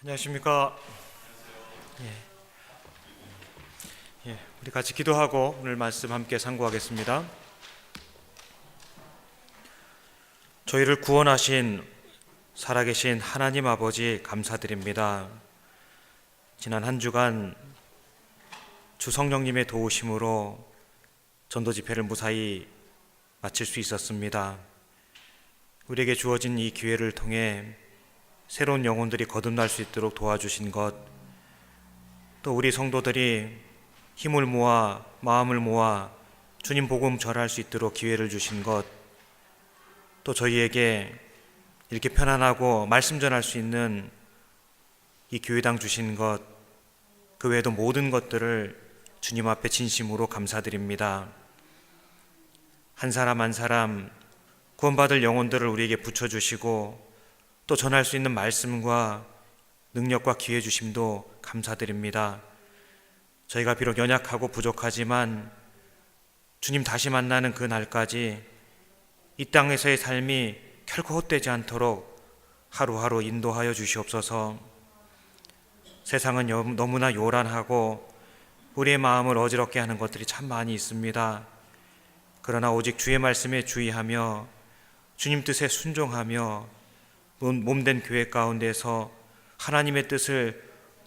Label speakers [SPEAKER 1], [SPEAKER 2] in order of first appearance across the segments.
[SPEAKER 1] 안녕하십니까. 우리 같이 기도하고 오늘 말씀 함께 상고하겠습니다. 저희를 구원하신 살아계신 하나님 아버지 감사드립니다. 지난 한 주간 주 성령님의 도우심으로 전도 집회를 무사히 마칠 수 있었습니다. 우리에게 주어진 이 기회를 통해 새로운 영혼들이 거듭날 수 있도록 도와주신 것, 또 우리 성도들이 힘을 모아 마음을 모아 주님 복음 전할 수 있도록 기회를 주신 것, 또 저희에게 이렇게 편안하고 말씀 전할 수 있는 이 교회당 주신 것, 그 외에도 모든 것들을 주님 앞에 진심으로 감사드립니다. 한 사람 한 사람 구원받을 영혼들을 우리에게 붙여주시고 또 전할 수 있는 말씀과 능력과 기회 주심도 감사드립니다. 저희가 비록 연약하고 부족하지만 주님 다시 만나는 그 날까지 이 땅에서의 삶이 결코 헛되지 않도록 하루하루 인도하여 주시옵소서. 세상은 너무나 요란하고 우리의 마음을 어지럽게 하는 것들이 참 많이 있습니다. 그러나 오직 주의 말씀에 주의하며 주님 뜻에 순종하며 몸된 교회 가운데서 하나님의 뜻을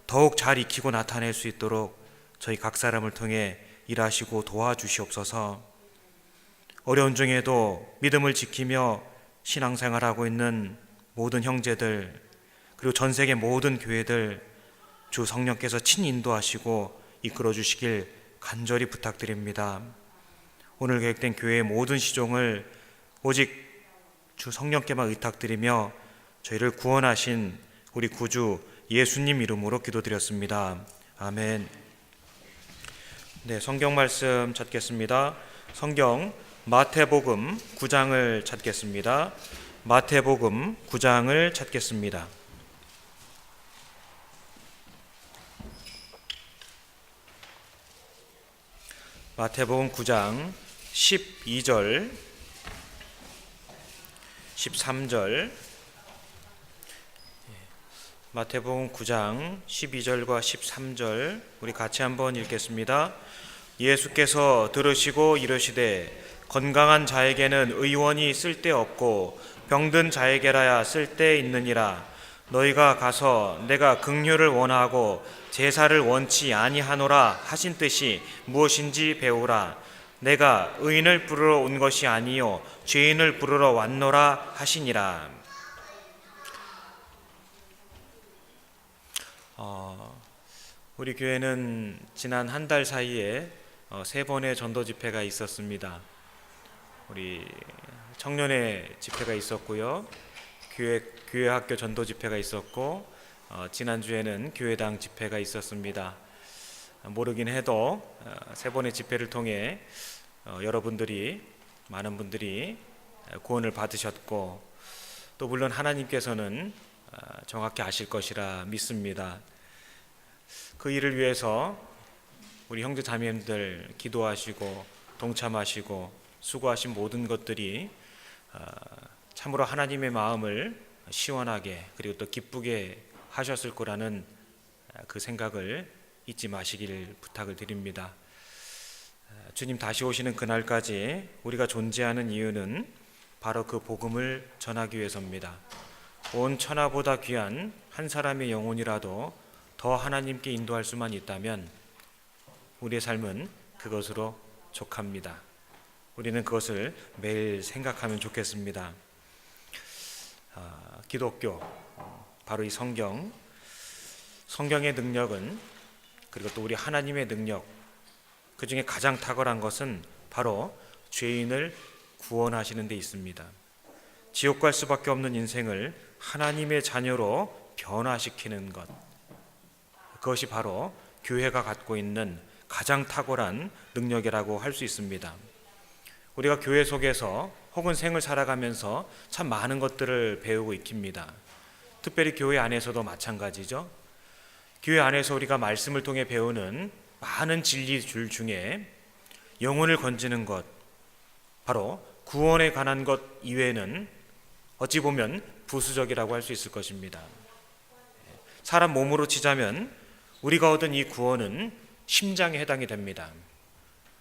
[SPEAKER 1] 더욱 잘 익히고 나타낼 수 있도록 저희 각 사람을 통해 일하시고 도와주시옵소서. 어려운 중에도 믿음을 지키며 신앙생활하고 있는 모든 형제들, 그리고 전 세계 모든 교회들 주 성령께서 친인도하시고 이끌어 주시길 간절히 부탁드립니다. 오늘 계획된 교회의 모든 시종을 오직 주 성령께만 의탁드리며 저희를 구원하신 우리 구주 예수님 이름으로 기도드렸습니다. 아멘. 네, 성경 말씀 찾겠습니다. 성경 마태복음 9장을 찾겠습니다. 마태복음 9장을 찾겠습니다. 마태복음 9장 12절 13절, 마태복음 9장 12절과 13절 우리 같이 한번 읽겠습니다. 예수께서 들으시고 이르시되 건강한 자에게는 의원이 쓸데없고 병든 자에게라야 쓸데있느니라. 너희가 가서 내가 긍휼을 원하고 제사를 원치 아니하노라 하신 뜻이 무엇인지 배우라. 내가 의인을 부르러 온 것이 아니요 죄인을 부르러 왔노라 하시니라. 우리 교회는 지난 한 달 사이에 3번의 전도 집회가 있었습니다. 우리 청년회 집회가 있었고요, 교회 학교 전도 집회가 있었고, 지난주에는 교회당 집회가 있었습니다. 모르긴 해도 3번의 집회를 통해 여러분들이, 많은 분들이 구원을 받으셨고, 또 물론 하나님께서는 정확히 아실 것이라 믿습니다. 그 일을 위해서 우리 형제 자매님들 기도하시고 동참하시고 수고하신 모든 것들이 참으로 하나님의 마음을 시원하게 그리고 또 기쁘게 하셨을 거라는 그 생각을 잊지 마시길 부탁을 드립니다. 주님 다시 오시는 그날까지 우리가 존재하는 이유는 바로 그 복음을 전하기 위해서입니다. 온 천하보다 귀한 한 사람의 영혼이라도 더 하나님께 인도할 수만 있다면 우리의 삶은 그것으로 족합니다. 우리는 그것을 매일 생각하면 좋겠습니다. 기독교, 바로 이 성경의 능력은, 그리고 또 우리 하나님의 능력, 그 중에 가장 탁월한 것은 바로 죄인을 구원하시는 데 있습니다. 지옥 갈 수밖에 없는 인생을 하나님의 자녀로 변화시키는 것, 그것이 바로 교회가 갖고 있는 가장 탁월한 능력이라고 할 수 있습니다. 우리가 교회 속에서 혹은 생을 살아가면서 참 많은 것들을 배우고 익힙니다. 특별히 교회 안에서도 마찬가지죠. 교회 안에서 우리가 말씀을 통해 배우는 많은 진리줄 중에 영혼을 건지는 것, 바로 구원에 관한 것 이외에는 어찌 보면 부수적이라고 할 수 있을 것입니다. 사람 몸으로 치자면 우리가 얻은 이 구원은 심장에 해당이 됩니다.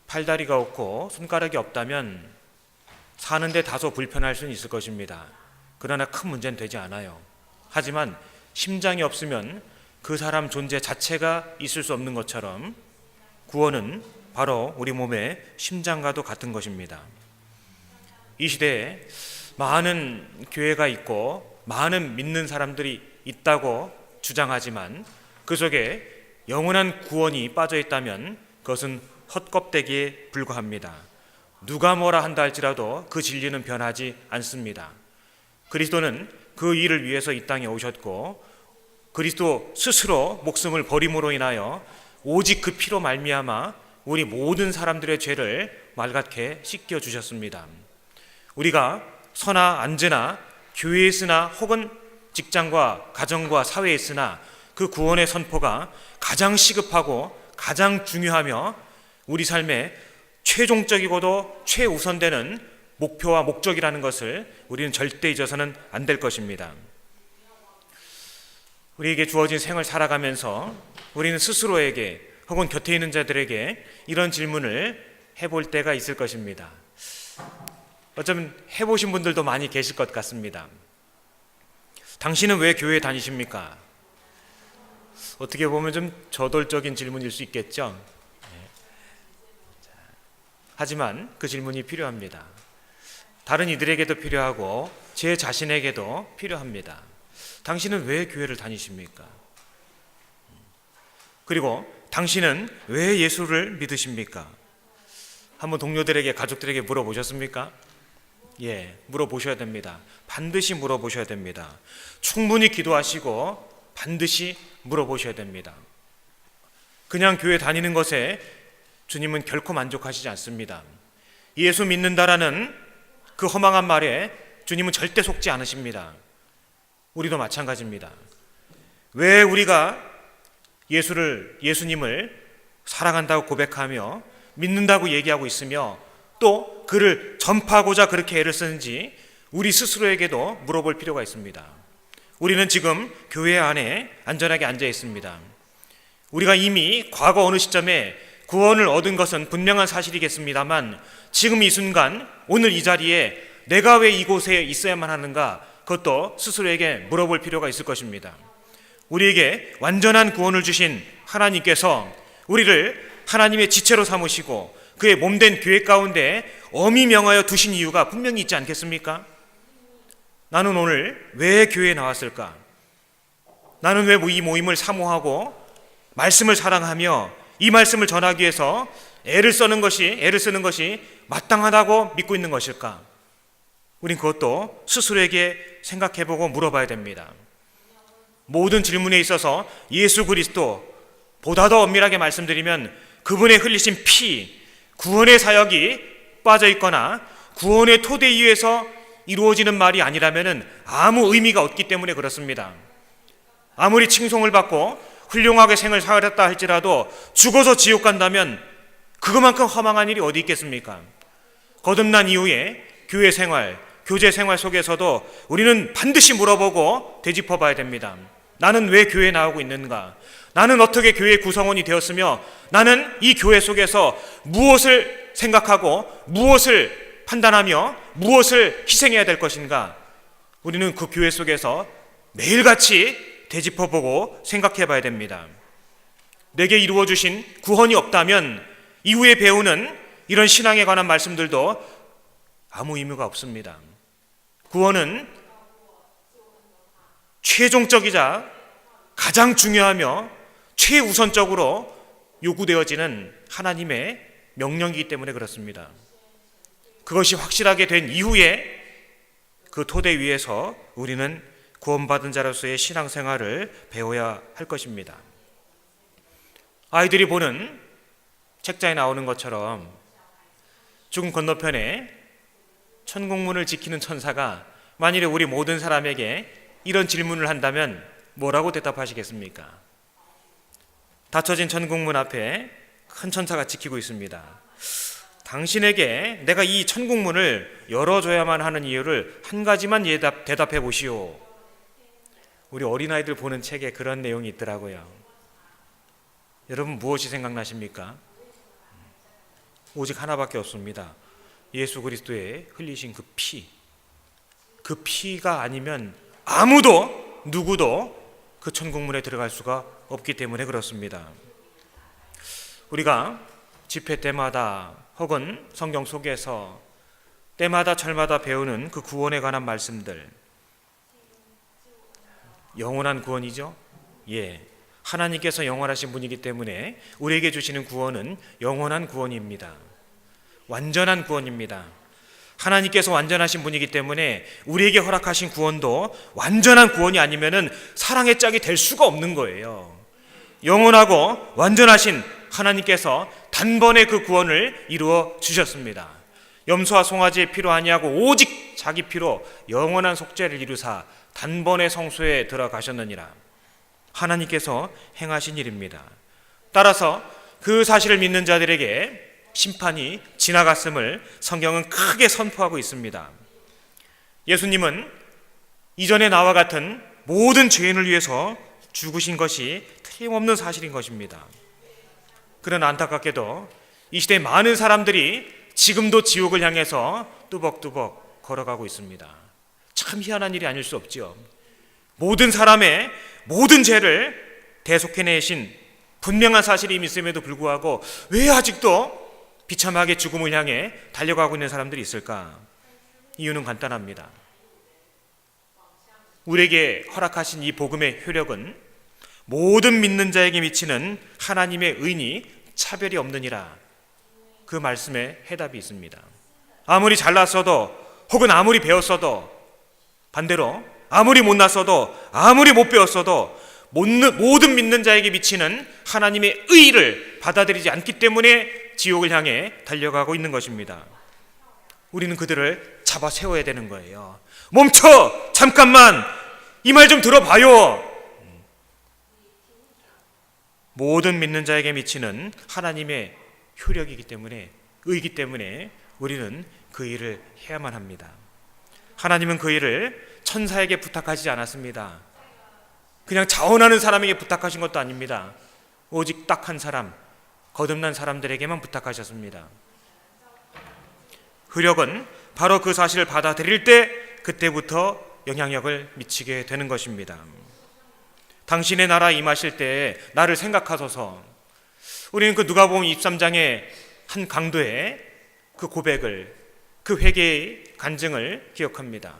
[SPEAKER 1] 팔다리가 없고 손가락이 없다면 사는데 다소 불편할 수는 있을 것입니다. 그러나 큰 문제는 되지 않아요. 하지만 심장이 없으면 그 사람 존재 자체가 있을 수 없는 것처럼 구원은 바로 우리 몸의 심장과도 같은 것입니다. 이 시대에 많은 교회가 있고 많은 믿는 사람들이 있다고 주장하지만 그 속에 영원한 구원이 빠져 있다면 그것은 헛껍데기에 불과합니다. 누가 뭐라 한다 할지라도 그 진리는 변하지 않습니다. 그리스도는 그 일을 위해서 이 땅에 오셨고 그리스도 스스로 목숨을 버림으로 인하여 오직 그 피로 말미암아 우리 모든 사람들의 죄를 맑게 씻겨 주셨습니다. 우리가 서나 앉으나 교회에 있으나 혹은 직장과 가정과 사회에 있으나 그 구원의 선포가 가장 시급하고 가장 중요하며 우리 삶의 최종적이고도 최우선되는 목표와 목적이라는 것을 우리는 절대 잊어서는 안 될 것입니다. 우리에게 주어진 생을 살아가면서 우리는 스스로에게 혹은 곁에 있는 자들에게 이런 질문을 해볼 때가 있을 것입니다. 어쩌면 해보신 분들도 많이 계실 것 같습니다. 당신은 왜 교회에 다니십니까? 어떻게 보면 좀 저돌적인 질문일 수 있겠죠. 하지만 그 질문이 필요합니다. 다른 이들에게도 필요하고 제 자신에게도 필요합니다. 당신은 왜 교회를 다니십니까? 그리고 당신은 왜 예수를 믿으십니까? 한번 동료들에게, 가족들에게 물어보셨습니까? 예, 물어보셔야 됩니다. 반드시 물어보셔야 됩니다. 충분히 기도하시고 반드시 물어보셔야 됩니다. 그냥 교회 다니는 것에 주님은 결코 만족하시지 않습니다. 예수 믿는다라는 그 허망한 말에 주님은 절대 속지 않으십니다. 우리도 마찬가지입니다. 왜 우리가 예수님을 사랑한다고 고백하며 믿는다고 얘기하고 있으며 또 그를 전파하고자 그렇게 애를 쓰는지 우리 스스로에게도 물어볼 필요가 있습니다. 우리는 지금 교회 안에 안전하게 앉아 있습니다. 우리가 이미 과거 어느 시점에 구원을 얻은 것은 분명한 사실이겠습니다만 지금 이 순간 오늘 이 자리에 내가 왜 이곳에 있어야만 하는가, 그것도 스스로에게 물어볼 필요가 있을 것입니다. 우리에게 완전한 구원을 주신 하나님께서 우리를 하나님의 지체로 삼으시고 그의 몸된 교회 가운데 엄히 명하여 두신 이유가 분명히 있지 않겠습니까? 나는 오늘 왜 교회에 나왔을까? 나는 왜 이 모임을 사모하고 말씀을 사랑하며 이 말씀을 전하기 위해서 애를 쓰는 것이 마땅하다고 믿고 있는 것일까? 우린 그것도 스스로에게 생각해보고 물어봐야 됩니다. 모든 질문에 있어서 예수 그리스도, 보다 더 엄밀하게 말씀드리면 그분의 흘리신 피, 구원의 사역이 빠져 있거나 구원의 토대 위에서 이루어지는 말이 아니라면 아무 의미가 없기 때문에 그렇습니다. 아무리 칭송을 받고 훌륭하게 생을 살았다 할지라도 죽어서 지옥 간다면 그것만큼 허망한 일이 어디 있겠습니까? 거듭난 이후에 교회 생활, 교제 생활 속에서도 우리는 반드시 물어보고 되짚어 봐야 됩니다. 나는 왜 교회에 나오고 있는가? 나는 어떻게 교회의 구성원이 되었으며 나는 이 교회 속에서 무엇을 생각하고 무엇을 판단하며 무엇을 희생해야 될 것인가? 우리는 그 교회 속에서 매일같이 되짚어보고 생각해 봐야 됩니다. 내게 이루어주신 구원이 없다면 이후에 배우는 이런 신앙에 관한 말씀들도 아무 의미가 없습니다. 구원은 최종적이자 가장 중요하며 최우선적으로 요구되어지는 하나님의 명령이기 때문에 그렇습니다. 그것이 확실하게 된 이후에 그 토대 위에서 우리는 구원받은 자로서의 신앙생활을 배워야 할 것입니다. 아이들이 보는 책자에 나오는 것처럼 죽음 건너편에 천국문을 지키는 천사가 만일에 우리 모든 사람에게 이런 질문을 한다면 뭐라고 대답하시겠습니까? 닫혀진 천국문 앞에 큰 천사가 지키고 있습니다. 당신에게 내가 이 천국문을 열어줘야만 하는 이유를 한 가지만 대답해 보시오. 우리 어린아이들 보는 책에 그런 내용이 있더라고요. 여러분 무엇이 생각나십니까? 오직 하나밖에 없습니다. 예수 그리스도의 흘리신 그 피. 그 피가 아니면 아무도 누구도 그 천국문에 들어갈 수가 없기 때문에 그렇습니다. 우리가 집회 때마다 혹은 성경 속에서 때마다 절마다 배우는 그 구원에 관한 말씀들, 영원한 구원이죠. 하나님께서 영원하신 분이기 때문에 우리에게 주시는 구원은 영원한 구원입니다. 완전한 구원입니다. 하나님께서 완전하신 분이기 때문에 우리에게 허락하신 구원도 완전한 구원이 아니면은 사랑의 짝이 될 수가 없는 거예요. 영원하고 완전하신 하나님께서 단번에 그 구원을 이루어 주셨습니다. 염소와 송아지의 피로 아니하고 오직 자기 피로 영원한 속죄를 이루사 단번에 성소에 들어가셨느니라. 하나님께서 행하신 일입니다. 따라서 그 사실을 믿는 자들에게 심판이 지나갔음을 성경은 크게 선포하고 있습니다. 예수님은 이전에 나와 같은 모든 죄인을 위해서 죽으신 것이 틀림없는 사실인 것입니다. 그러나 안타깝게도 이 시대에 많은 사람들이 지금도 지옥을 향해서 뚜벅뚜벅 걸어가고 있습니다. 참 희한한 일이 아닐 수 없지요. 모든 사람의 모든 죄를 대속해내신 분명한 사실이 있음에도 불구하고 왜 아직도 비참하게 죽음을 향해 달려가고 있는 사람들이 있을까? 이유는 간단합니다. 우리에게 허락하신 이 복음의 효력은 모든 믿는 자에게 미치는 하나님의 의니 차별이 없느니라. 그 말씀에 해답이 있습니다. 아무리 잘났어도 혹은 아무리 배웠어도, 반대로 아무리 못났어도 아무리 못 배웠어도 모든 믿는 자에게 미치는 하나님의 의를 받아들이지 않기 때문에 지옥을 향해 달려가고 있는 것입니다. 우리는 그들을 잡아 세워야 되는 거예요. 멈춰! 잠깐만! 이 말 좀 들어봐요. 모든 믿는 자에게 미치는 하나님의 효력이기 때문에, 의이기 때문에 우리는 그 일을 해야만 합니다. 하나님은 그 일을 천사에게 부탁하지 않았습니다. 그냥 자원하는 사람에게 부탁하신 것도 아닙니다. 오직 딱 한 사람, 거듭난 사람들에게만 부탁하셨습니다. 효력은 바로 그 사실을 받아들일 때 그때부터 영향력을 미치게 되는 것입니다. 당신의 나라 임하실 때 나를 생각하소서. 우리는 그 누가복음 23장의 한 강도의 그 고백을, 그 회개의 간증을 기억합니다.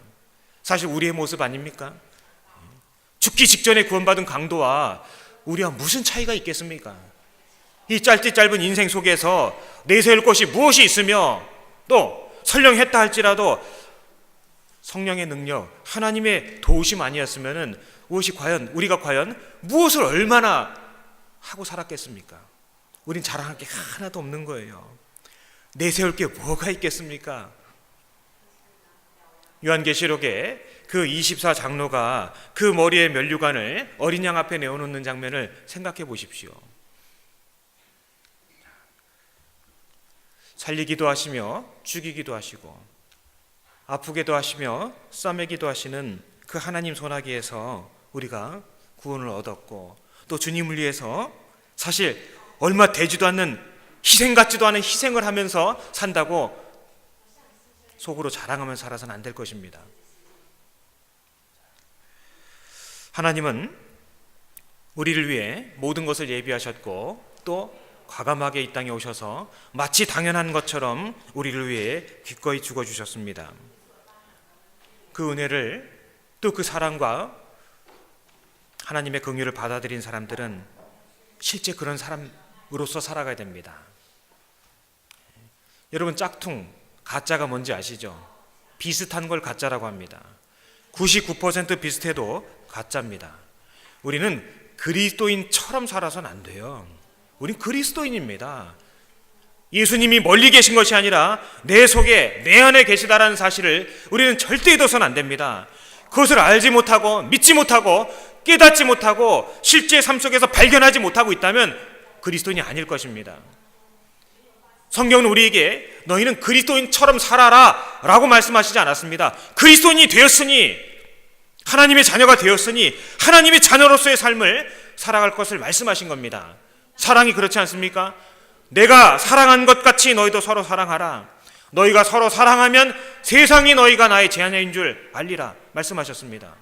[SPEAKER 1] 사실 우리의 모습 아닙니까? 죽기 직전에 구원받은 강도와 우리와 무슨 차이가 있겠습니까? 이 짧은 인생 속에서 내세울 것이 무엇이 있으며 또 설령 했다 할지라도 성령의 능력, 하나님의 도우심 아니었으면 우리가 과연 무엇을 얼마나 하고 살았겠습니까? 우린 자랑할 게 하나도 없는 거예요. 내세울 게 뭐가 있겠습니까? 요한계시록에 그 24장로가 그 머리에 면류관을 어린 양 앞에 내어놓는 장면을 생각해 보십시오. 살리기도 하시며 죽이기도 하시고 아프게도 하시며 싸매기도 하시는 그 하나님 손아귀에서 우리가 구원을 얻었고 또 주님을 위해서 사실 얼마 되지도 않는 희생 같지도 않은 희생을 하면서 산다고 속으로 자랑하며 살아서는 안 될 것입니다. 하나님은 우리를 위해 모든 것을 예비하셨고 또 과감하게 이 땅에 오셔서 마치 당연한 것처럼 우리를 위해 기꺼이 죽어주셨습니다. 그 은혜를 또 그 사랑과 하나님의 긍휼을 받아들인 사람들은 실제 그런 사람으로서 살아가야 됩니다. 여러분 짝퉁, 가짜가 뭔지 아시죠? 비슷한 걸 가짜라고 합니다. 99% 비슷해도 가짜입니다. 우리는 그리스도인처럼 살아서는 안 돼요. 우린 그리스도인입니다. 예수님이 멀리 계신 것이 아니라 내 속에 내 안에 계시다라는 사실을 우리는 절대 잊어서는 안 됩니다. 그것을 알지 못하고 믿지 못하고 깨닫지 못하고 실제 삶 속에서 발견하지 못하고 있다면 그리스도인이 아닐 것입니다. 성경은 우리에게 너희는 그리스도인처럼 살아라 라고 말씀하시지 않았습니다. 그리스도인이 되었으니 하나님의 자녀가 되었으니 하나님의 자녀로서의 삶을 살아갈 것을 말씀하신 겁니다. 사랑이 그렇지 않습니까? 내가 사랑한 것 같이 너희도 서로 사랑하라. 너희가 서로 사랑하면 세상이 너희가 나의 제자인 줄 알리라 말씀하셨습니다.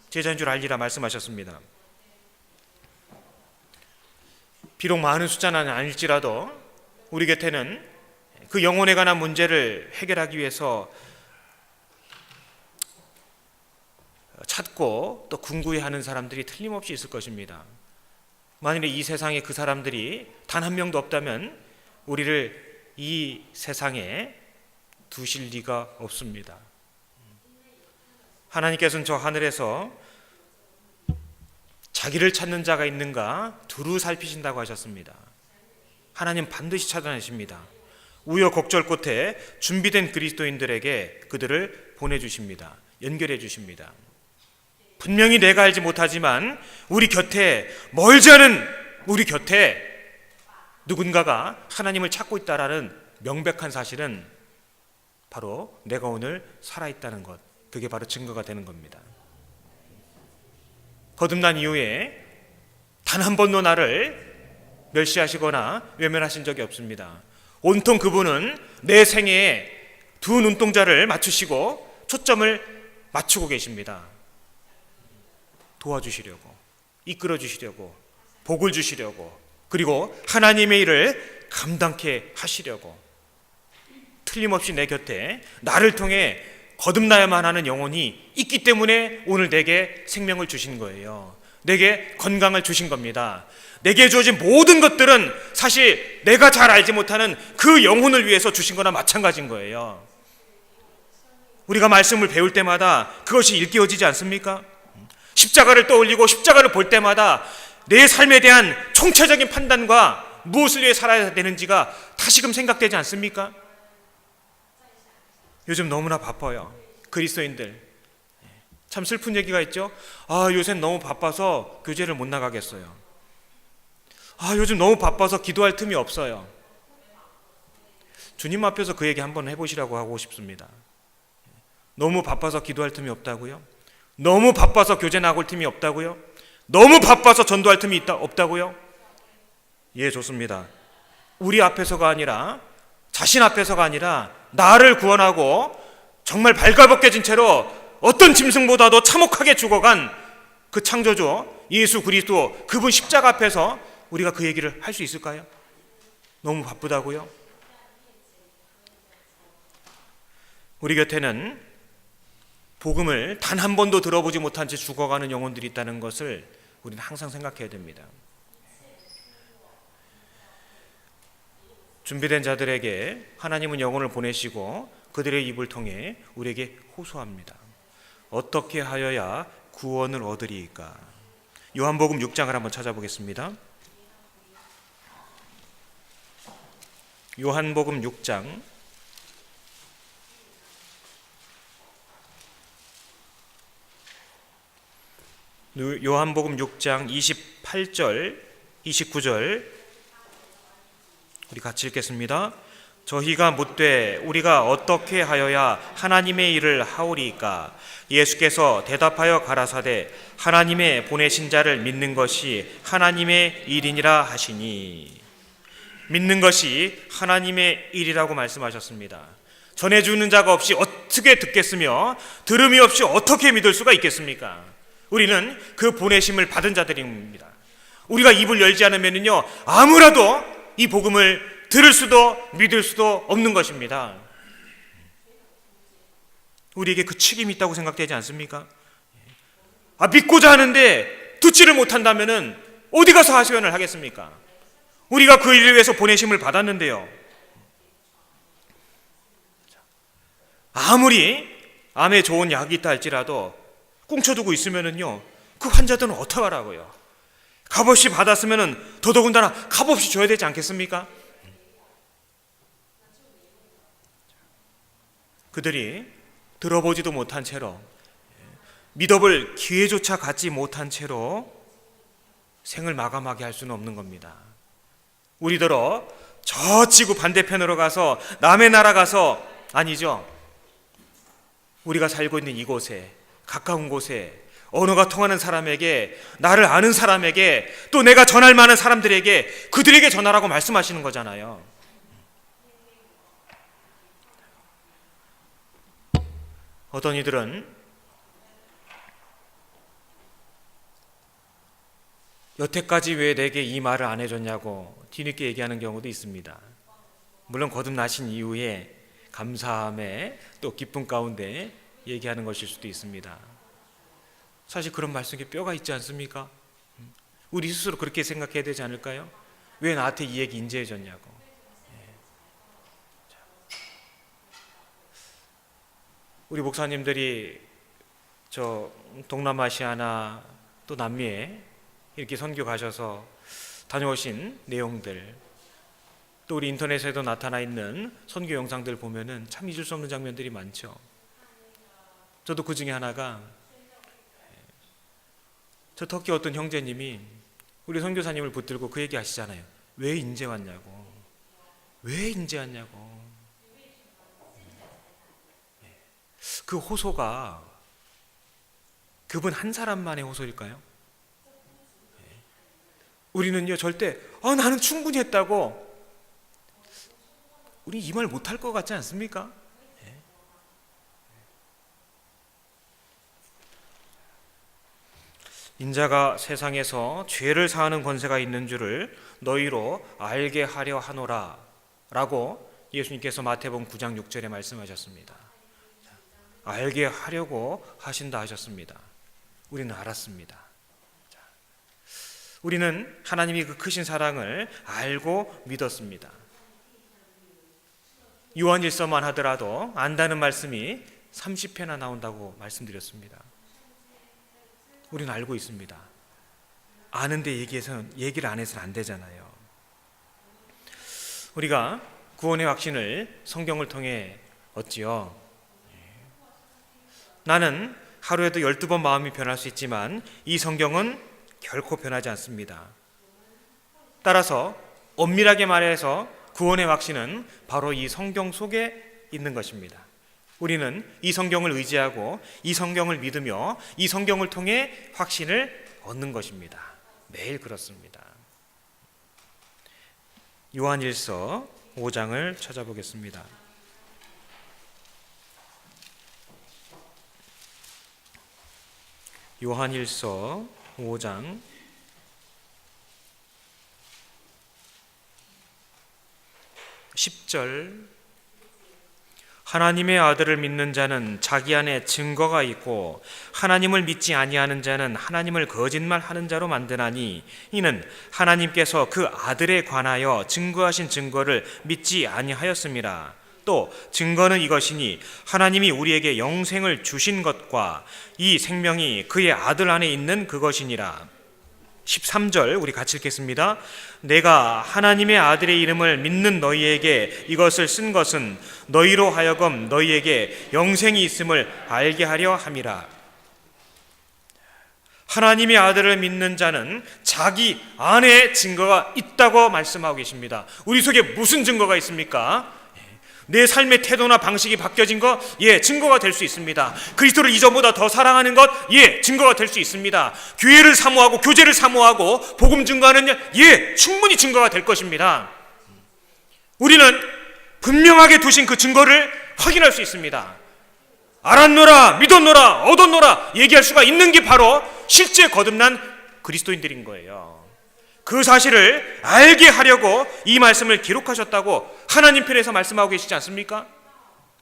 [SPEAKER 1] 제자인 줄 알리라 말씀하셨습니다. 비록 많은 숫자는 아닐지라도 우리 곁에는 그 영혼에 관한 문제를 해결하기 위해서 찾고 또 궁구해하는 사람들이 틀림없이 있을 것입니다. 만일에 이 세상에 그 사람들이 단 한 명도 없다면 우리를 이 세상에 두실 리가 없습니다. 하나님께서는 저 하늘에서 자기를 찾는 자가 있는가 두루 살피신다고 하셨습니다. 하나님 반드시 찾아내십니다. 우여곡절 끝에 준비된 그리스도인들에게 그들을 보내주십니다. 연결해 주십니다. 분명히 내가 알지 못하지만 우리 곁에, 멀지 않은 우리 곁에 누군가가 하나님을 찾고 있다라는 명백한 사실은 바로 내가 오늘 살아있다는 것, 그게 바로 증거가 되는 겁니다. 거듭난 이후에 단 한 번도 나를 멸시하시거나 외면하신 적이 없습니다. 온통 그분은 내 생애에 두 눈동자를 맞추시고 초점을 맞추고 계십니다. 도와주시려고, 이끌어 주시려고, 복을 주시려고, 그리고 하나님의 일을 감당케 하시려고 틀림없이 내 곁에 나를 통해 거듭나야만 하는 영혼이 있기 때문에 오늘 내게 생명을 주신 거예요. 내게 건강을 주신 겁니다. 내게 주어진 모든 것들은 사실 내가 잘 알지 못하는 그 영혼을 위해서 주신 거나 마찬가지인 거예요. 우리가 말씀을 배울 때마다 그것이 일깨워지지 않습니까? 십자가를 떠올리고 십자가를 볼 때마다 내 삶에 대한 총체적인 판단과 무엇을 위해 살아야 되는지가 다시금 생각되지 않습니까? 요즘 너무나 바빠요. 그리스도인들 참 슬픈 얘기가 있죠. 요새 너무 바빠서 교제를 못 나가겠어요. 요즘 너무 바빠서 기도할 틈이 없어요. 주님 앞에서 그 얘기 한번 해보시라고 하고 싶습니다. 너무 바빠서 기도할 틈이 없다고요? 너무 바빠서 교제 나갈 틈이 없다고요? 너무 바빠서 전도할 틈이 없다고요? 예, 좋습니다. 우리 앞에서가 아니라, 자신 앞에서가 아니라 나를 구원하고 정말 발가벗겨진 채로 어떤 짐승보다도 참혹하게 죽어간 그 창조주 예수 그리스도, 그분 십자가 앞에서 우리가 그 얘기를 할 수 있을까요? 너무 바쁘다고요? 우리 곁에는 복음을 단 한 번도 들어보지 못한 채 죽어가는 영혼들이 있다는 것을 우리는 항상 생각해야 됩니다. 준비된 자들에게 하나님은 영혼을 보내시고 그들의 입을 통해 우리에게 호소합니다. 어떻게 하여야 구원을 얻으리이까? 요한복음 6장을 한번 찾아보겠습니다. 요한복음 6장 요한복음 6장 28절 29절 우리 같이 읽겠습니다. 저희가 묻되 우리가 어떻게 하여야 하나님의 일을 하오리이까? 예수께서 대답하여 가라사대 하나님의 보내신 자를 믿는 것이 하나님의 일이니라 하시니. 믿는 것이 하나님의 일이라고 말씀하셨습니다. 전해주는 자가 없이 어떻게 듣겠으며 들음이 없이 어떻게 믿을 수가 있겠습니까? 우리는 그 보내심을 받은 자들입니다. 우리가 입을 열지 않으면요 아무라도 이 복음을 들을 수도 믿을 수도 없는 것입니다. 우리에게 그 책임이 있다고 생각되지 않습니까? 믿고자 하는데 듣지를 못한다면 어디 가서 하소연을 하겠습니까? 우리가 그 일을 위해서 보내심을 받았는데요. 아무리 암에 좋은 약이 있다 할지라도 꽁쳐두고 있으면은요 그 환자들은 어떡하라고요? 값없이 받았으면은 더더군다나 값없이 줘야 되지 않겠습니까? 그들이 들어보지도 못한 채로 믿어볼 기회조차 갖지 못한 채로 생을 마감하게 할 수는 없는 겁니다. 우리더러 저 지구 반대편으로 가서 남의 나라 가서 아니죠. 우리가 살고 있는 이곳에 가까운 곳에 언어가 통하는 사람에게, 나를 아는 사람에게, 또 내가 전할 만한 사람들에게, 그들에게 전하라고 말씀하시는 거잖아요. 어떤 이들은 여태까지 왜 내게 이 말을 안 해줬냐고 뒤늦게 얘기하는 경우도 있습니다. 물론 거듭나신 이후에 감사함에 또 기쁨 가운데 얘기하는 것일 수도 있습니다. 사실 그런 말씀에 뼈가 있지 않습니까? 우리 스스로 그렇게 생각해야 되지 않을까요? 왜 나한테 이 얘기 인지해줬냐고. 우리 목사님들이 저 동남아시아나 또 남미에 이렇게 선교 가셔서 다녀오신 내용들, 또 우리 인터넷에도 나타나 있는 선교 영상들 보면은 참 잊을 수 없는 장면들이 많죠. 저도 그 중에 하나가, 저 터키 어떤 형제님이 우리 선교사님을 붙들고 그 얘기 하시잖아요. 왜 인제 왔냐고. 왜 인제 왔냐고. 그 호소가 그분 한 사람만의 호소일까요? 우리는요 절대 나는 충분히 했다고 우리 이 말 못할 것 같지 않습니까? 인자가 세상에서 죄를 사하는 권세가 있는 줄을 너희로 알게 하려 하노라 라고 예수님께서 마태복음 9장 6절에 말씀하셨습니다. 알게 하려고 하신다 하셨습니다. 우리는 알았습니다. 우리는 하나님이 그 크신 사랑을 알고 믿었습니다. 요한일서만 하더라도 안다는 말씀이 30회나 나온다고 말씀드렸습니다. 우리는 알고 있습니다. 아는데 얘기를 안 해서는 안 되잖아요. 우리가 구원의 확신을 성경을 통해 얻지요. 나는 하루에도 12번 마음이 변할 수 있지만 이 성경은 결코 변하지 않습니다. 따라서 엄밀하게 말해서 구원의 확신은 바로 이 성경 속에 있는 것입니다. 우리는 이 성경을 의지하고 이 성경을 믿으며 이 성경을 통해 확신을 얻는 것입니다. 매일 그렇습니다. 요한일서 5장을 찾아보겠습니다. 요한일서 5장 10절, 하나님의 아들을 믿는 자는 자기 안에 증거가 있고 하나님을 믿지 아니하는 자는 하나님을 거짓말하는 자로 만드나니 이는 하나님께서 그 아들에 관하여 증거하신 증거를 믿지 아니하였습니다. 또 증거는 이것이니 하나님이 우리에게 영생을 주신 것과 이 생명이 그의 아들 안에 있는 그것이니라. 13절 우리 같이 읽겠습니다. 내가 하나님의 아들의 이름을 믿는 너희에게 이것을 쓴 것은 너희로 하여금 너희에게 영생이 있음을 알게 하려 함이라. 하나님의 아들을 믿는 자는 자기 안에 증거가 있다고 말씀하고 계십니다. 우리 속에 무슨 증거가 있습니까? 내 삶의 태도나 방식이 바뀌어진 것, 증거가 될 수 있습니다. 그리스도를 이전보다 더 사랑하는 것, 증거가 될 수 있습니다. 교회를 사모하고 교제를 사모하고 복음 증거하는 충분히 증거가 될 것입니다. 우리는 분명하게 두신 그 증거를 확인할 수 있습니다. 알았노라, 믿었노라, 얻었노라 얘기할 수가 있는 게 바로 실제 거듭난 그리스도인들인 거예요. 그 사실을 알게 하려고 이 말씀을 기록하셨다고 하나님 편에서 말씀하고 계시지 않습니까?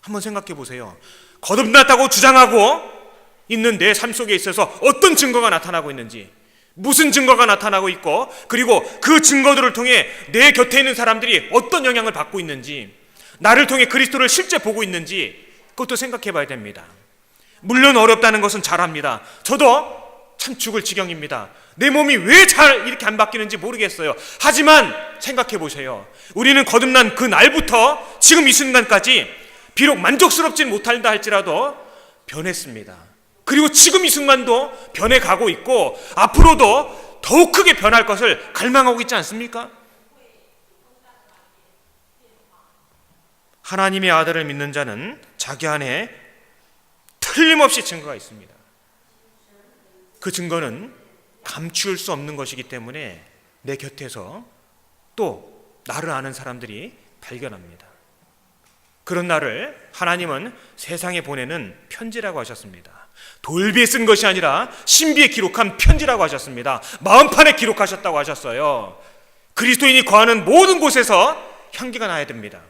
[SPEAKER 1] 한번 생각해 보세요. 거듭났다고 주장하고 있는 내 삶 속에 있어서 어떤 증거가 나타나고 있는지, 무슨 증거가 나타나고 있고, 그리고 그 증거들을 통해 내 곁에 있는 사람들이 어떤 영향을 받고 있는지, 나를 통해 그리스도를 실제 보고 있는지 그것도 생각해 봐야 됩니다. 물론 어렵다는 것은 잘 압니다. 저도 참 죽을 지경입니다. 내 몸이 왜 잘 이렇게 안 바뀌는지 모르겠어요. 하지만 생각해 보세요. 우리는 거듭난 그 날부터 지금 이 순간까지 비록 만족스럽진 못한다 할지라도 변했습니다. 그리고 지금 이 순간도 변해가고 있고 앞으로도 더욱 크게 변할 것을 갈망하고 있지 않습니까? 하나님의 아들을 믿는 자는 자기 안에 틀림없이 증거가 있습니다. 그 증거는 감출 수 없는 것이기 때문에 내 곁에서 또 나를 아는 사람들이 발견합니다. 그런 나를 하나님은 세상에 보내는 편지라고 하셨습니다. 돌비에 쓴 것이 아니라 신비에 기록한 편지라고 하셨습니다. 마음판에 기록하셨다고 하셨어요. 그리스도인이 거하는 모든 곳에서 향기가 나야 됩니다.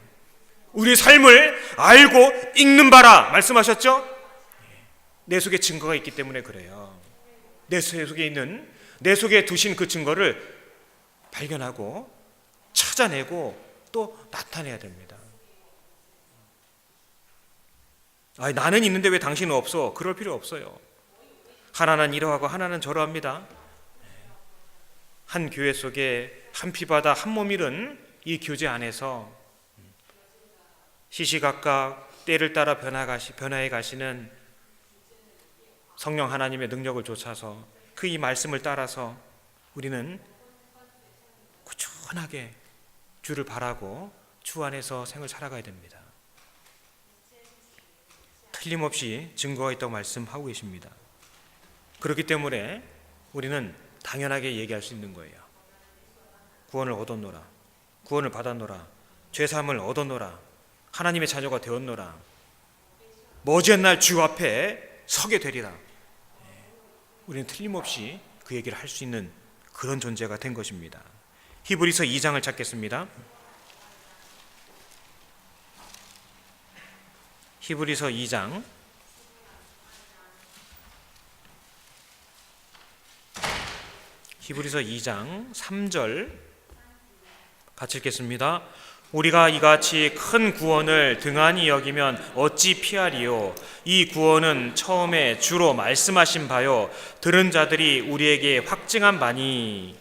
[SPEAKER 1] 우리의 삶을 알고 읽는 바라 말씀하셨죠? 내 속에 증거가 있기 때문에 그래요. 내 속에 두신 그 증거를 발견하고 찾아내고 또 나타내야 됩니다. 나는 있는데 왜 당신은 없어? 그럴 필요 없어요. 하나는 이러하고 하나는 저러합니다. 한 교회 속에 한 피바다 한 몸 잃은 이 교제 안에서 시시각각 때를 따라 변화해 가시는 성령 하나님의 능력을 좇아서 그 이 말씀을 따라서 우리는 꾸준하게 주를 바라고 주 안에서 생을 살아가야 됩니다. 틀림없이 증거가 있다고 말씀하고 계십니다. 그렇기 때문에 우리는 당연하게 얘기할 수 있는 거예요. 구원을 얻었노라, 구원을 받았노라, 죄사함을 얻었노라, 하나님의 자녀가 되었노라, 머지않날 주 앞에 서게 되리라. 우리는 틀림없이 그 얘기를 할 수 있는 그런 존재가 된 것입니다. 히브리서 2장을 찾겠습니다. 히브리서 2장 3절 같이 읽겠습니다. 우리가 이같이 큰 구원을 등한히 여기면 어찌 피하리요? 이 구원은 처음에 주로 말씀하신 바요 들은 자들이 우리에게 확증한 바니.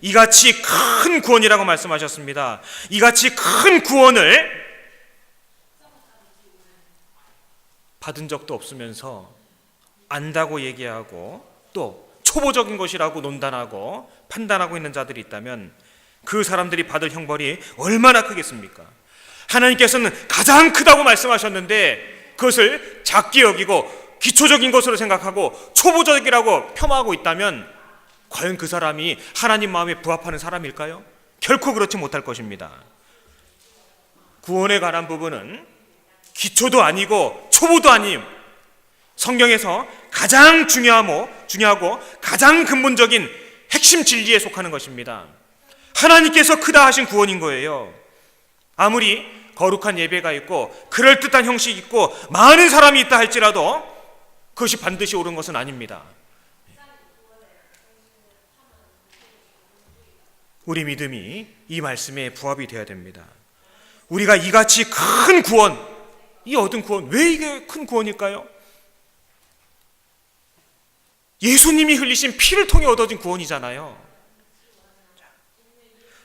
[SPEAKER 1] 이같이 큰 구원이라고 말씀하셨습니다. 이같이 큰 구원을 받은 적도 없으면서 안다고 얘기하고 또 초보적인 것이라고 논단하고 판단하고 있는 자들이 있다면 그 사람들이 받을 형벌이 얼마나 크겠습니까? 하나님께서는 가장 크다고 말씀하셨는데 그것을 작게 여기고 기초적인 것으로 생각하고 초보적이라고 폄하하고 있다면 과연 그 사람이 하나님 마음에 부합하는 사람일까요? 결코 그렇지 못할 것입니다. 구원에 관한 부분은 기초도 아니고 초보도 아님, 성경에서 가장 중요하고 가장 근본적인 핵심 진리에 속하는 것입니다. 하나님께서 크다 하신 구원인 거예요. 아무리 거룩한 예배가 있고 그럴듯한 형식이 있고 많은 사람이 있다 할지라도 그것이 반드시 옳은 것은 아닙니다. 우리 믿음이 이 말씀에 부합이 되어야 됩니다. 우리가 이같이 큰 구원, 이 얻은 구원, 왜 이게 큰 구원일까요? 예수님이 흘리신 피를 통해 얻어진 구원이잖아요.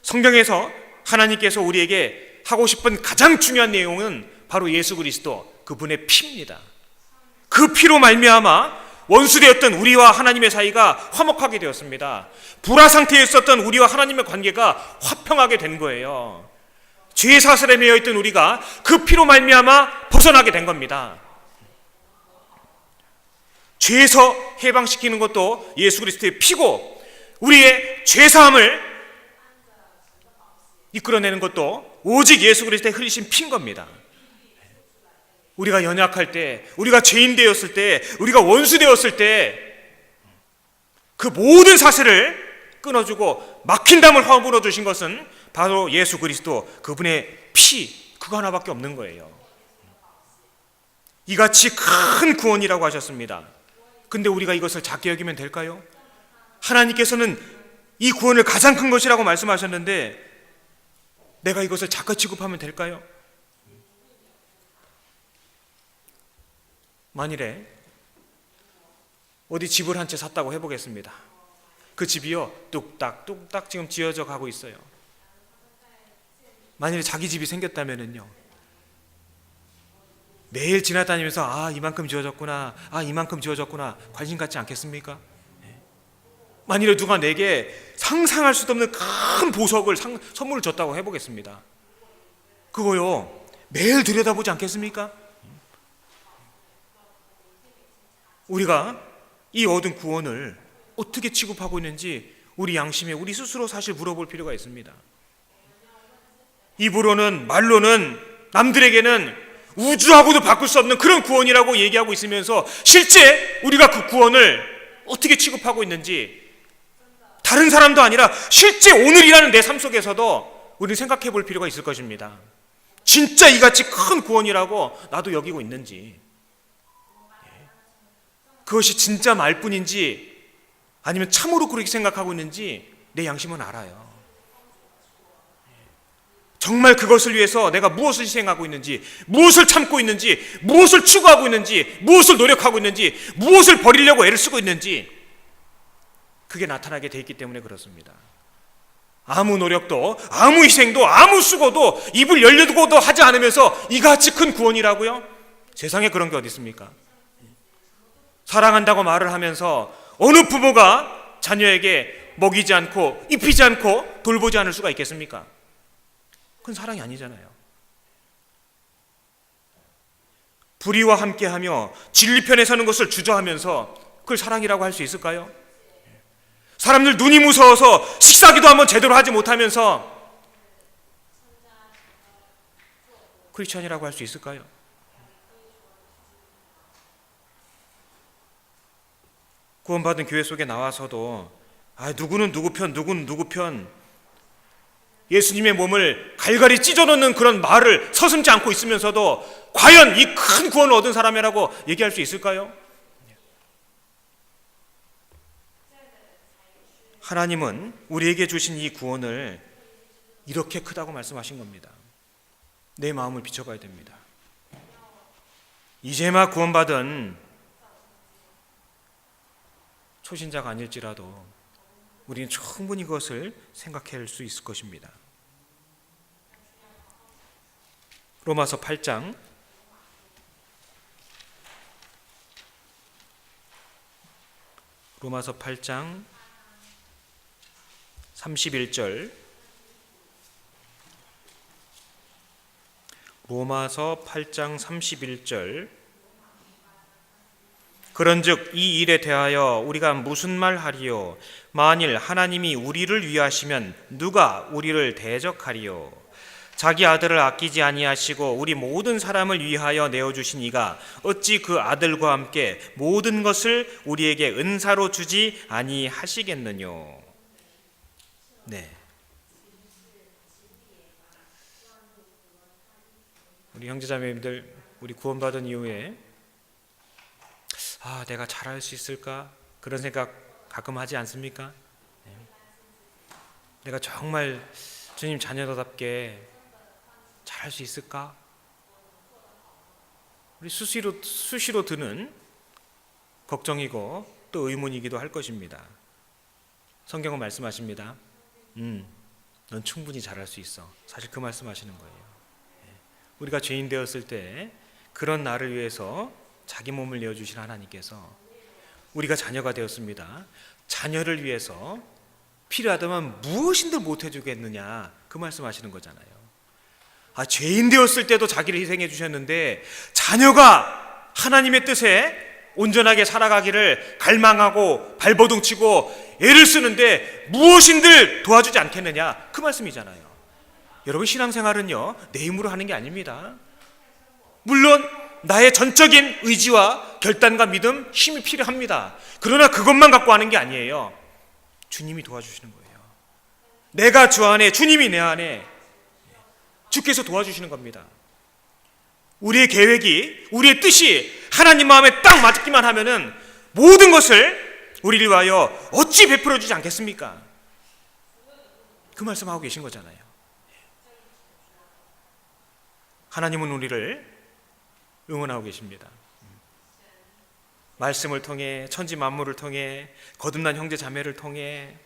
[SPEAKER 1] 성경에서 하나님께서 우리에게 하고 싶은 가장 중요한 내용은 바로 예수 그리스도, 그분의 피입니다. 그 피로 말미암아 원수되었던 우리와 하나님의 사이가 화목하게 되었습니다. 불화 상태에 있었던 우리와 하나님의 관계가 화평하게 된 거예요. 죄 사슬에 매여 있던 우리가 그 피로 말미암아 벗어나게 된 겁니다. 죄에서 해방시키는 것도 예수 그리스도의 피고, 우리의 죄사함을 이끌어내는 것도 오직 예수 그리스도의 흘리신 피인 겁니다. 우리가 연약할 때, 우리가 죄인 되었을 때, 우리가 원수 되었을 때 그 모든 사슬을 끊어주고 막힌 담을 허물어 주신 것은 바로 예수 그리스도, 그분의 피, 그거 하나밖에 없는 거예요. 이같이 큰 구원이라고 하셨습니다. 근데 우리가 이것을 작게 여기면 될까요? 하나님께서는 이 구원을 가장 큰 것이라고 말씀하셨는데 내가 이것을 작게 취급하면 될까요? 만일에 어디 집을 한 채 샀다고 해보겠습니다. 그 집이요 뚝딱 지금 지어져 가고 있어요. 만일에 자기 집이 생겼다면은요, 매일 지나다니면서 이만큼 지어졌구나, 이만큼 지어졌구나 관심 갖지 않겠습니까? 만일에 누가 내게 상상할 수도 없는 큰 보석을 선물을 줬다고 해보겠습니다. 그거요 매일 들여다보지 않겠습니까? 우리가 이 얻은 구원을 어떻게 취급하고 있는지 우리 양심에 우리 스스로 사실 물어볼 필요가 있습니다. 입으로는, 말로는, 남들에게는 우주하고도 바꿀 수 없는 그런 구원이라고 얘기하고 있으면서 실제 우리가 그 구원을 어떻게 취급하고 있는지, 다른 사람도 아니라 실제 오늘이라는 내 삶 속에서도 우리는 생각해 볼 필요가 있을 것입니다. 진짜 이같이 큰 구원이라고 나도 여기고 있는지, 그것이 진짜 말뿐인지 아니면 참으로 그렇게 생각하고 있는지 내 양심은 알아요. 정말 그것을 위해서 내가 무엇을 희생하고 있는지, 무엇을 참고 있는지, 무엇을 추구하고 있는지, 무엇을 노력하고 있는지, 무엇을 버리려고 애를 쓰고 있는지 그게 나타나게 돼 있기 때문에 그렇습니다. 아무 노력도, 아무 희생도, 아무 수고도, 입을 열려두고도 하지 않으면서 이같이 큰 구원이라고요? 세상에 그런 게 어디 있습니까? 사랑한다고 말을 하면서 어느 부모가 자녀에게 먹이지 않고 입히지 않고 돌보지 않을 수가 있겠습니까? 그건 사랑이 아니잖아요. 불의와 함께하며 진리편에 서는 것을 주저하면서 그걸 사랑이라고 할 수 있을까요? 사람들 눈이 무서워서 식사기도 한번 제대로 하지 못하면서 크리스천이라고 할 수 있을까요? 구원받은 교회 속에 나와서도 누구는 누구 편, 누구는 누구 편, 예수님의 몸을 갈갈이 찢어놓는 그런 말을 서슴지 않고 있으면서도 과연 이 큰 구원을 얻은 사람이라고 얘기할 수 있을까요? 하나님은 우리에게 주신 이 구원을 이렇게 크다고 말씀하신 겁니다. 내 마음을 비춰봐야 됩니다. 이제 막 구원받은 초신자가 아닐지라도 우리는 충분히 그것을 생각할 수 있을 것입니다. 로마서 8장 31절, 로마서 8장 31절, 그런즉 이 일에 대하여 우리가 무슨 말 하리요? 만일 하나님이 우리를 위하시면 누가 우리를 대적하리요? 자기 아들을 아끼지 아니하시고 우리 모든 사람을 위하여 내어주신 이가 어찌 그 아들과 함께 모든 것을 우리에게 은사로 주지 아니하시겠느뇨? 네. 우리 형제자매님들, 우리 구원받은 이후에 내가 잘할 수 있을까? 그런 생각 가끔 하지 않습니까? 네. 내가 정말 주님 자녀답게 잘할 수 있을까? 우리 수시로 드는 걱정이고 또 의문이기도 할 것입니다. 성경은 말씀하십니다. 넌 충분히 잘할 수 있어. 사실 그 말씀하시는 거예요. 우리가 죄인 되었을 때 그런 나를 위해서 자기 몸을 내어주신 하나님께서 우리가 자녀가 되었습니다. 자녀를 위해서 필요하다면 무엇인들 못해주겠느냐, 그 말씀하시는 거잖아요. 죄인 되었을 때도 자기를 희생해 주셨는데 자녀가 하나님의 뜻에 온전하게 살아가기를 갈망하고 발버둥치고 애를 쓰는데 무엇인들 도와주지 않겠느냐, 그 말씀이잖아요. 여러분, 신앙생활은요 내 힘으로 하는 게 아닙니다. 물론 나의 전적인 의지와 결단과 믿음, 힘이 필요합니다. 그러나 그것만 갖고 하는 게 아니에요. 주님이 도와주시는 거예요. 내가 주 안에, 주님이 내 안에, 주께서 도와주시는 겁니다. 우리의 계획이, 우리의 뜻이 하나님 마음에 딱 맞기만 하면은 모든 것을 우리를 위하여 어찌 베풀어 주지 않겠습니까? 그 말씀하고 계신 거잖아요. 하나님은 우리를 응원하고 계십니다. 말씀을 통해, 천지 만물을 통해, 거듭난 형제 자매를 통해,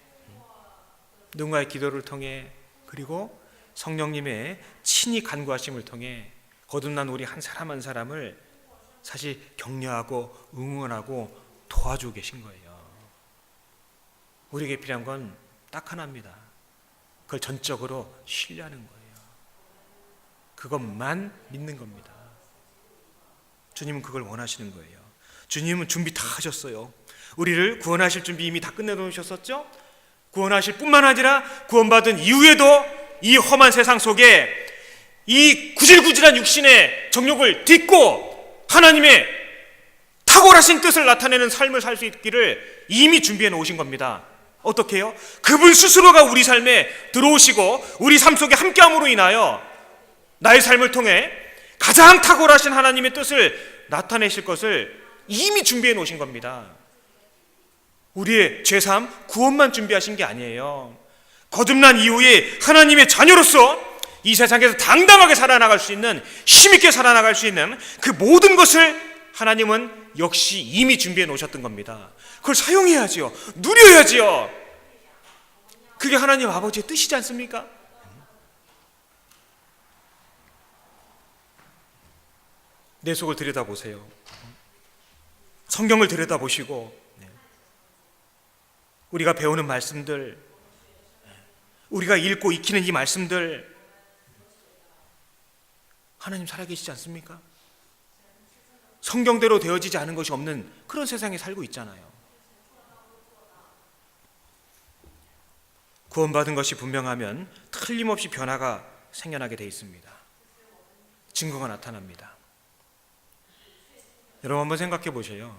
[SPEAKER 1] 누군가의 기도를 통해, 그리고 성령님의 친히 간구하심을 통해 거듭난 우리 한 사람 한 사람을 사실 격려하고 응원하고 도와주고 계신 거예요. 우리에게 필요한 건 딱 하나입니다. 그걸 전적으로 신뢰하는 거예요. 그것만 믿는 겁니다. 주님은 그걸 원하시는 거예요. 주님은 준비 다 하셨어요. 우리를 구원하실 준비 이미 다 끝내놓으셨었죠? 구원하실 뿐만 아니라 구원받은 이후에도 이 험한 세상 속에 이 구질구질한 육신의 정욕을 딛고 하나님의 탁월하신 뜻을 나타내는 삶을 살 수 있기를 이미 준비해 놓으신 겁니다. 어떻게 해요? 그분 스스로가 우리 삶에 들어오시고 우리 삶 속에 함께함으로 인하여 나의 삶을 통해 가장 탁월하신 하나님의 뜻을 나타내실 것을 이미 준비해 놓으신 겁니다. 우리의 죄사함, 구원만 준비하신 게 아니에요. 거듭난 이후에 하나님의 자녀로서 이 세상에서 당당하게 살아나갈 수 있는, 힘있게 살아나갈 수 있는 그 모든 것을 하나님은 역시 이미 준비해 놓으셨던 겁니다. 그걸 사용해야지요. 누려야지요. 그게 하나님 아버지의 뜻이지 않습니까? 내 속을 들여다보세요. 성경을 들여다보시고 우리가 배우는 말씀들, 우리가 읽고 익히는 이 말씀들, 하나님 살아계시지 않습니까? 성경대로 되어지지 않은 것이 없는 그런 세상에 살고 있잖아요. 구원받은 것이 분명하면 틀림없이 변화가 생겨나게 돼 있습니다. 증거가 나타납니다. 여러분 한번 생각해 보세요.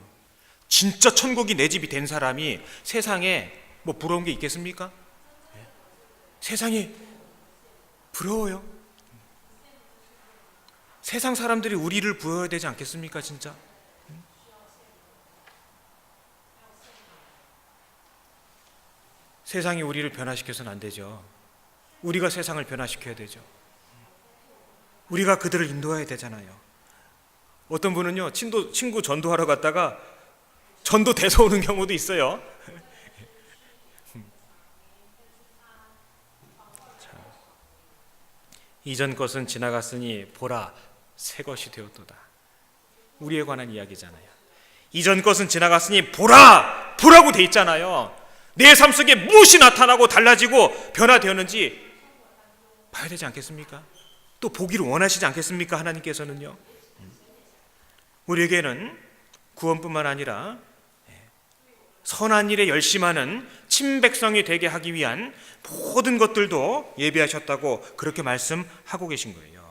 [SPEAKER 1] 진짜 천국이 내 집이 된 사람이 세상에 뭐 부러운 게 있겠습니까? 세상이 부러워요. 세상 사람들이 우리를 부러워야 되지 않겠습니까, 진짜? 세상이 우리를 변화시켜서는 안 되죠. 우리가 세상을 변화시켜야 되죠. 우리가 그들을 인도해야 되잖아요. 어떤 분은요, 친구 전도하러 갔다가 전도 돼서 오는 경우도 있어요. 이전 것은 지나갔으니 보라, 새 것이 되었도다. 우리에 관한 이야기잖아요. 이전 것은 지나갔으니 보라, 보라고 돼 있잖아요. 내 삶 속에 무엇이 나타나고 달라지고 변화되었는지 봐야 되지 않겠습니까? 또 보기를 원하시지 않겠습니까? 하나님께서는요. 우리에게는 구원뿐만 아니라 선한 일에 열심하는 친백성이 되게 하기 위한 모든 것들도 예비하셨다고 그렇게 말씀하고 계신 거예요.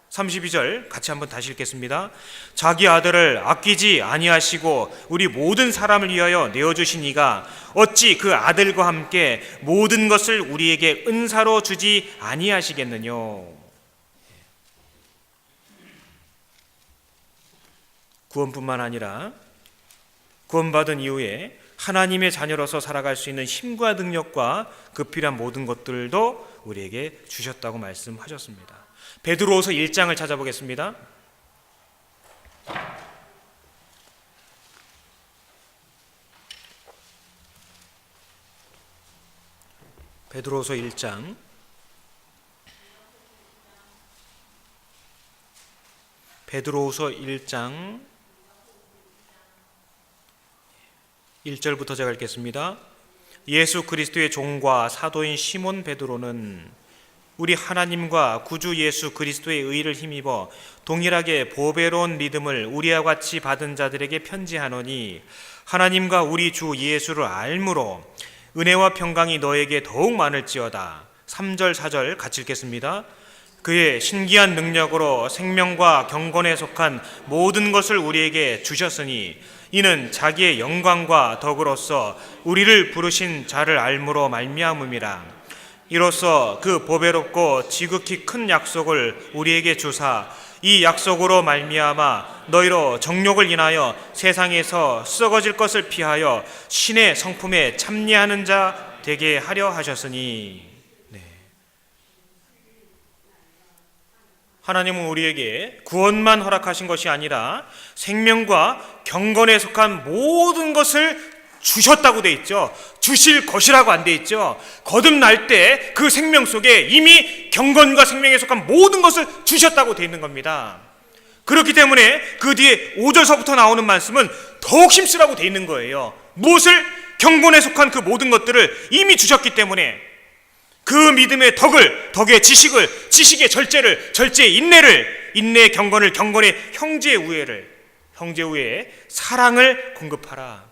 [SPEAKER 1] 32절 같이 한번 다시 읽겠습니다. 자기 아들을 아끼지 아니하시고 우리 모든 사람을 위하여 내어주신 이가 어찌 그 아들과 함께 모든 것을 우리에게 은사로 주지 아니하시겠느뇨. 구원뿐만 아니라 구원받은 이후에 하나님의 자녀로서 살아갈 수 있는 힘과 능력과 그 필요한 모든 것들도 우리에게 주셨다고 말씀하셨습니다. 베드로후서 1장을 찾아보겠습니다. 베드로후서 1장 1절부터 제가 읽겠습니다. 예수 그리스도의 종과 사도인 시몬 베드로는 우리 하나님과 구주 예수 그리스도의 의를 힘입어 동일하게 보배로운 믿음을 우리와 같이 받은 자들에게 편지하노니 하나님과 우리 주 예수를 알므로 은혜와 평강이 너에게 더욱 많을지어다. 3절 4절 같이 읽겠습니다. 그의 신기한 능력으로 생명과 경건에 속한 모든 것을 우리에게 주셨으니 이는 자기의 영광과 덕으로서 우리를 부르신 자를 알므로 말미암음이라. 이로써 그 보배롭고 지극히 큰 약속을 우리에게 주사 이 약속으로 말미암아 너희로 정욕을 인하여 세상에서 썩어질 것을 피하여 신의 성품에 참여하는 자 되게 하려 하셨으니. 하나님은 우리에게 구원만 허락하신 것이 아니라 생명과 경건에 속한 모든 것을 주셨다고 돼 있죠. 주실 것이라고 안 돼 있죠. 거듭날 때 그 생명 속에 이미 경건과 생명에 속한 모든 것을 주셨다고 돼 있는 겁니다. 그렇기 때문에 그 뒤에 5절서부터 나오는 말씀은 더욱 힘쓰라고 돼 있는 거예요. 무엇을? 경건에 속한 그 모든 것들을 이미 주셨기 때문에 그 믿음의 덕을, 덕의 지식을, 지식의 절제를, 절제의 인내를, 인내의 경건을, 경건의 형제의 우애를, 형제의 우애의 사랑을 공급하라.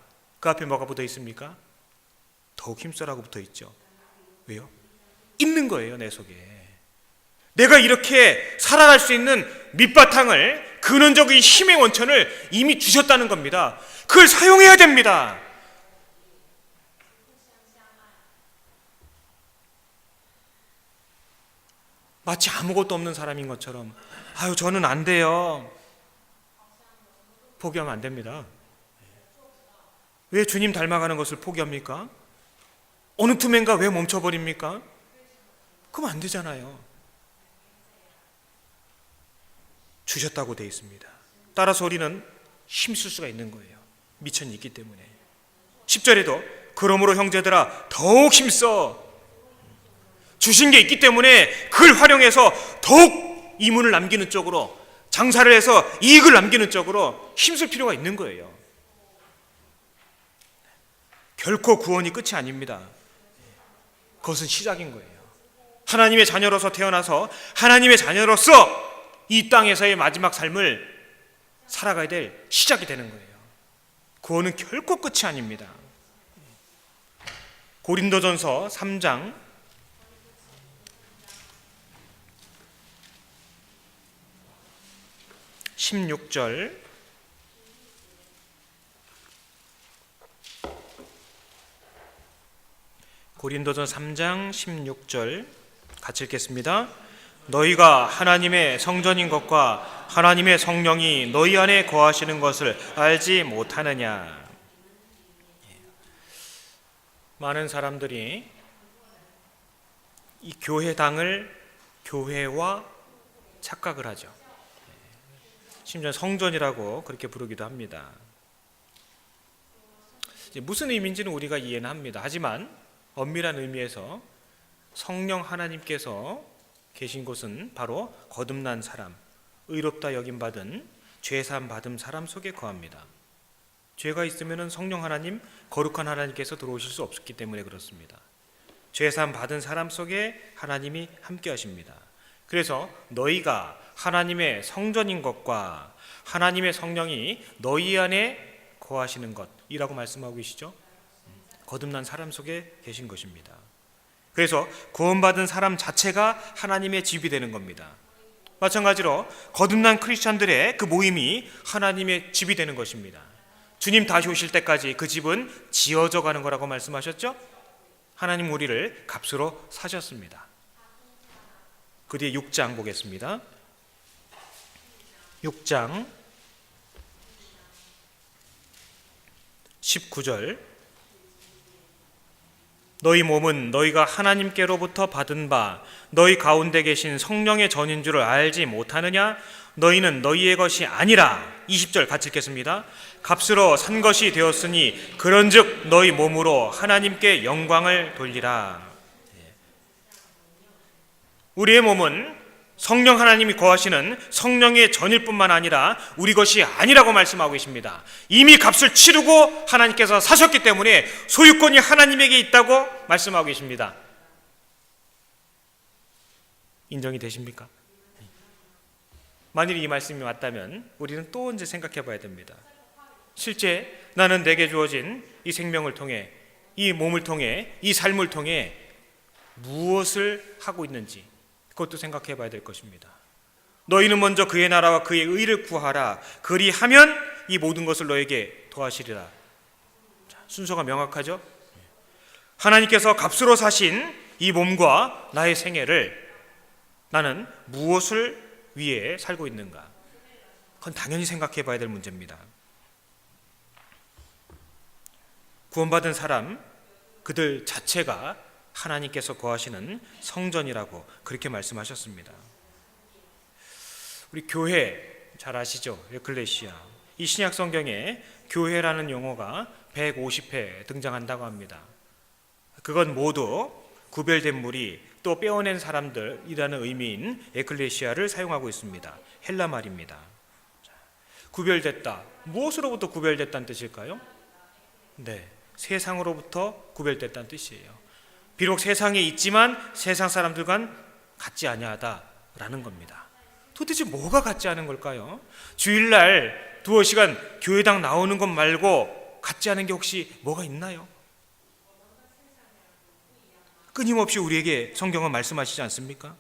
[SPEAKER 1] 그 앞에 뭐가 붙어 있습니까? 더욱 힘써라고 붙어 있죠. 왜요? 있는 거예요, 내 속에. 내가 이렇게 살아갈 수 있는 밑바탕을, 근원적인 힘의 원천을 이미 주셨다는 겁니다. 그걸 사용해야 됩니다. 마치 아무것도 없는 사람인 것처럼, 아유, 저는 안 돼요. 포기하면 안 됩니다. 왜 주님 닮아가는 것을 포기합니까? 어느 틈엔가 왜 멈춰버립니까? 그럼 안 되잖아요. 주셨다고 되어 있습니다. 따라서 우리는 힘쓸 수가 있는 거예요. 미천이 있기 때문에. 10절에도 그러므로 형제들아 더욱 힘써. 주신 게 있기 때문에 그걸 활용해서 더욱 이문을 남기는 쪽으로, 장사를 해서 이익을 남기는 쪽으로 힘쓸 필요가 있는 거예요. 결코 구원이 끝이 아닙니다. 그것은 시작인 거예요. 하나님의 자녀로서 태어나서 하나님의 자녀로서 이 땅에서의 마지막 삶을 살아가야 될 시작이 되는 거예요. 구원은 결코 끝이 아닙니다. 고린도전서 3장 16절, 고린도전 3장 16절 같이 읽겠습니다. 너희가 하나님의 성전인 것과 하나님의 성령이 너희 안에 거하시는 것을 알지 못하느냐. 많은 사람들이 이 교회당을 교회와 착각을 하죠. 심지어 성전이라고 그렇게 부르기도 합니다. 무슨 의미인지는 우리가 이해는 합니다. 하지만 엄밀한 의미에서 성령 하나님께서 계신 곳은 바로 거듭난 사람, 의롭다 여김받은 죄사함 받은 사람 속에 거합니다. 죄가 있으면 성령 하나님, 거룩한 하나님께서 들어오실 수 없기 때문에 그렇습니다. 죄사함 받은 사람 속에 하나님이 함께 하십니다. 그래서 너희가 하나님의 성전인 것과 하나님의 성령이 너희 안에 거하시는 것이라고 말씀하고 계시죠. 거듭난 사람 속에 계신 것입니다. 그래서 구원받은 사람 자체가 하나님의 집이 되는 겁니다. 마찬가지로 거듭난 크리스찬들의 그 모임이 하나님의 집이 되는 것입니다. 주님 다시 오실 때까지 그 집은 지어져 가는 거라고 말씀하셨죠. 하나님 우리를 값으로 사셨습니다. 그 뒤에 6장 보겠습니다. 6장 19절, 너희 몸은 너희가 하나님께로부터 받은 바 너희 가운데 계신 성령의 전인 줄을 알지 못하느냐. 너희는 너희의 것이 아니라. 20절 같이 읽겠습니다. 값으로 산 것이 되었으니 그런즉 너희 몸으로 하나님께 영광을 돌리라. 우리의 몸은 성령 하나님이 거하시는 성령의 전일 뿐만 아니라 우리 것이 아니라고 말씀하고 계십니다. 이미 값을 치르고 하나님께서 사셨기 때문에 소유권이 하나님에게 있다고 말씀하고 계십니다. 인정이 되십니까? 만일 이 말씀이 맞다면 우리는 또 언제 생각해 봐야 됩니다. 실제 나는 내게 주어진 이 생명을 통해, 이 몸을 통해, 이 삶을 통해 무엇을 하고 있는지 그것도 생각해 봐야 될 것입니다. 너희는 먼저 그의 나라와 그의 의를 구하라. 그리하면 이 모든 것을 너에게 더하시리라. 순서가 명확하죠? 하나님께서 값으로 사신 이 몸과 나의 생애를 나는 무엇을 위해 살고 있는가? 그건 당연히 생각해 봐야 될 문제입니다. 구원받은 사람, 그들 자체가 하나님께서 거하시는 성전이라고 그렇게 말씀하셨습니다. 우리 교회 잘 아시죠? 에클레시아. 이 신약 성경에 교회라는 용어가 150회 등장한다고 합니다. 그건 모두 구별된 무리 또 빼어낸 사람들이라는 의미인 에클레시아를 사용하고 있습니다. 헬라 말입니다. 구별됐다. 무엇으로부터 구별됐다는 뜻일까요? 네, 세상으로부터 구별됐다는 뜻이에요. 비록 세상에 있지만 세상 사람들과는 같지 아니하다라는 겁니다. 도대체 뭐가 같지 않은 걸까요? 주일날 두어 시간 교회당 나오는 것 말고 갖지 않은 게 혹시 뭐가 있나요? 끊임없이 우리에게 성경은 말씀하시지 않습니까?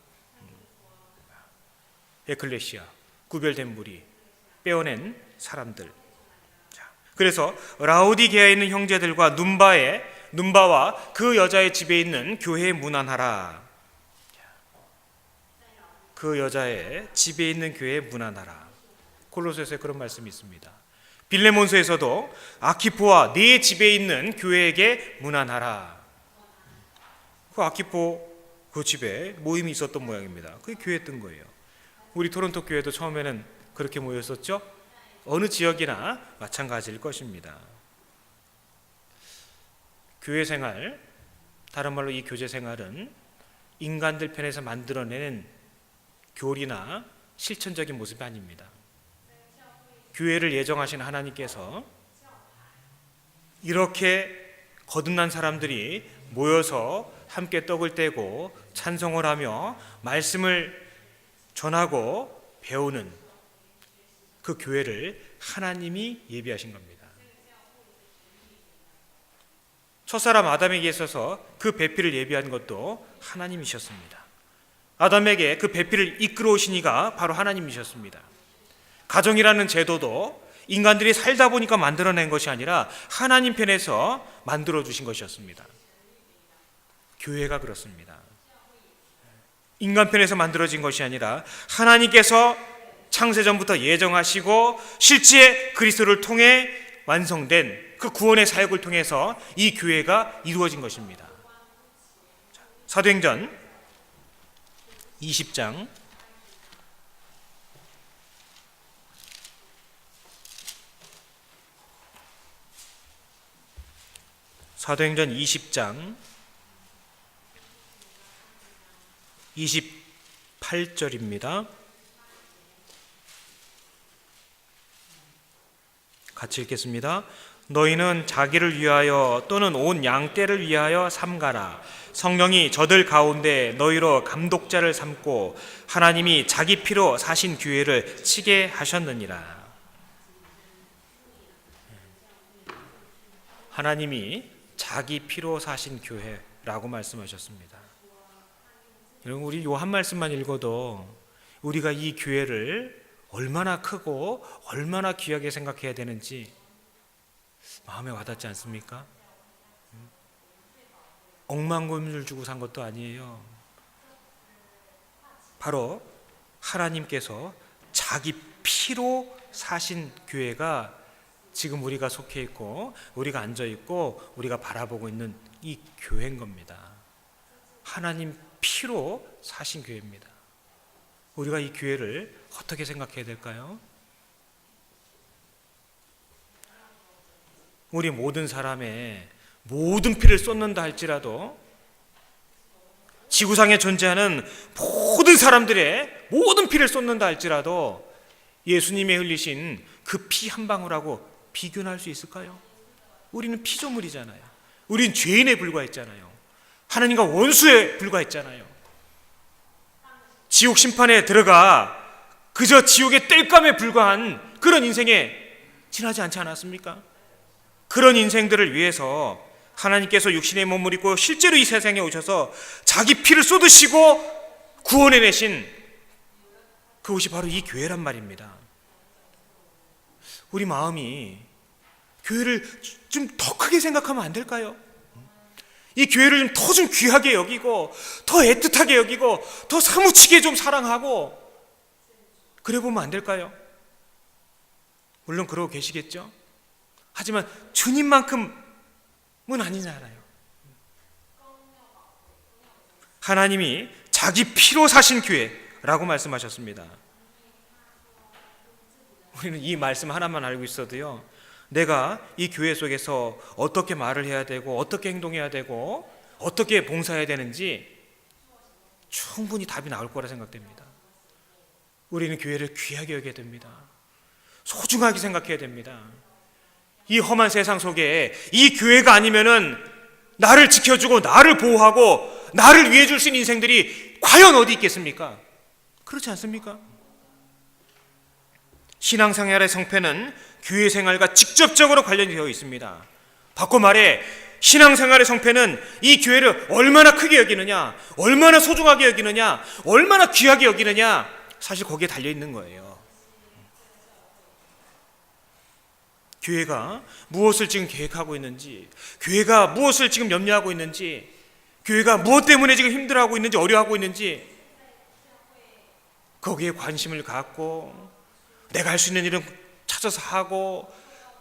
[SPEAKER 1] 에클레시아, 구별된 무리, 빼어낸 사람들. 그래서 라오디게아에 있는 형제들과 눈바와 그 여자의 집에 있는 교회에 문안하라. 그 여자의 집에 있는 교회에 문안하라. 골로새서에 그런 말씀이 있습니다. 빌레몬서에서도 아키포와 네 집에 있는 교회에게 문안하라. 그 아키포 그 집에 모임이 있었던 모양입니다. 그게 교회였던 거예요. 우리 토론토 교회도 처음에는 그렇게 모였었죠. 어느 지역이나 마찬가지일 것입니다. 교회 생활, 다른 말로 이 교제 생활은 인간들 편에서 만들어내는 교리나 실천적인 모습이 아닙니다. 교회를 예정하신 하나님께서 이렇게 거듭난 사람들이 모여서 함께 떡을 떼고 찬송을 하며 말씀을 전하고 배우는 그 교회를 하나님이 예비하신 겁니다. 첫사람 아담에게 있어서 그 배필을 예비한 것도 하나님이셨습니다. 아담에게 그 배필을 이끌어 오신 이가 바로 하나님이셨습니다. 가정이라는 제도도 인간들이 살다 보니까 만들어낸 것이 아니라 하나님 편에서 만들어 주신 것이었습니다. 교회가 그렇습니다. 인간 편에서 만들어진 것이 아니라 하나님께서 창세전부터 예정하시고 실제 그리스도를 통해 완성된 그 구원의 사역을 통해서 이 교회가 이루어진 것입니다. 사도행전 20장 사도행전 20장 28절입니다. 같이 읽겠습니다. 너희는 자기를 위하여 또는 온 양떼를 위하여 삼가라. 성령이 저들 가운데 너희로 감독자를 삼고 하나님이 자기 피로 사신 교회를 치게 하셨느니라. 하나님이 자기 피로 사신 교회라고 말씀하셨습니다. 여러분, 우리 요 한 말씀만 읽어도 우리가 이 교회를 얼마나 크고 얼마나 귀하게 생각해야 되는지 마음에 와닿지 않습니까? 억만금을 주고 산 것도 아니에요. 바로 하나님께서 자기 피로 사신 교회가 지금 우리가 속해 있고 우리가 앉아 있고 우리가 바라보고 있는 이 교회인 겁니다. 하나님 피로 사신 교회입니다. 우리가 이 교회를 어떻게 생각해야 될까요? 우리 모든 사람의 모든 피를 쏟는다 할지라도 지구상에 존재하는 모든 사람들의 모든 피를 쏟는다 할지라도 예수님이 흘리신 그 피 한 방울하고 비교는 할 수 있을까요? 우리는 피조물이잖아요. 우리는 죄인에 불과했잖아요. 하나님과 원수에 불과했잖아요. 지옥 심판에 들어가 그저 지옥의 땔감에 불과한 그런 인생에 지나지 않지 않았습니까? 그런 인생들을 위해서 하나님께서 육신의 몸을 입고 실제로 이 세상에 오셔서 자기 피를 쏟으시고 구원해내신 그것이 바로 이 교회란 말입니다. 우리 마음이 교회를 좀 더 크게 생각하면 안 될까요? 이 교회를 좀 귀하게 여기고 더 애틋하게 여기고 더 사무치게 좀 사랑하고 그래 보면 안 될까요? 물론 그러고 계시겠죠? 하지만 주님만큼은 아니잖아요. 하나님이 자기 피로 사신 교회라고 말씀하셨습니다. 우리는 이 말씀 하나만 알고 있어도요, 내가 이 교회 속에서 어떻게 말을 해야 되고 어떻게 행동해야 되고 어떻게 봉사해야 되는지 충분히 답이 나올 거라 생각됩니다. 우리는 교회를 귀하게 여겨야 됩니다. 소중하게 생각해야 됩니다. 이 험한 세상 속에 이 교회가 아니면은 나를 지켜주고 나를 보호하고 나를 위해 줄 수 있는 인생들이 과연 어디 있겠습니까? 그렇지 않습니까? 신앙생활의 성패는 교회 생활과 직접적으로 관련이 되어 있습니다. 바꿔 말해 신앙생활의 성패는 이 교회를 얼마나 크게 여기느냐, 얼마나 소중하게 여기느냐, 얼마나 귀하게 여기느냐, 사실 거기에 달려있는 거예요. 교회가 무엇을 지금 계획하고 있는지, 교회가 무엇을 지금 염려하고 있는지, 교회가 무엇 때문에 지금 힘들어하고 있는지, 어려워하고 있는지 거기에 관심을 갖고 내가 할 수 있는 일은 찾아서 하고,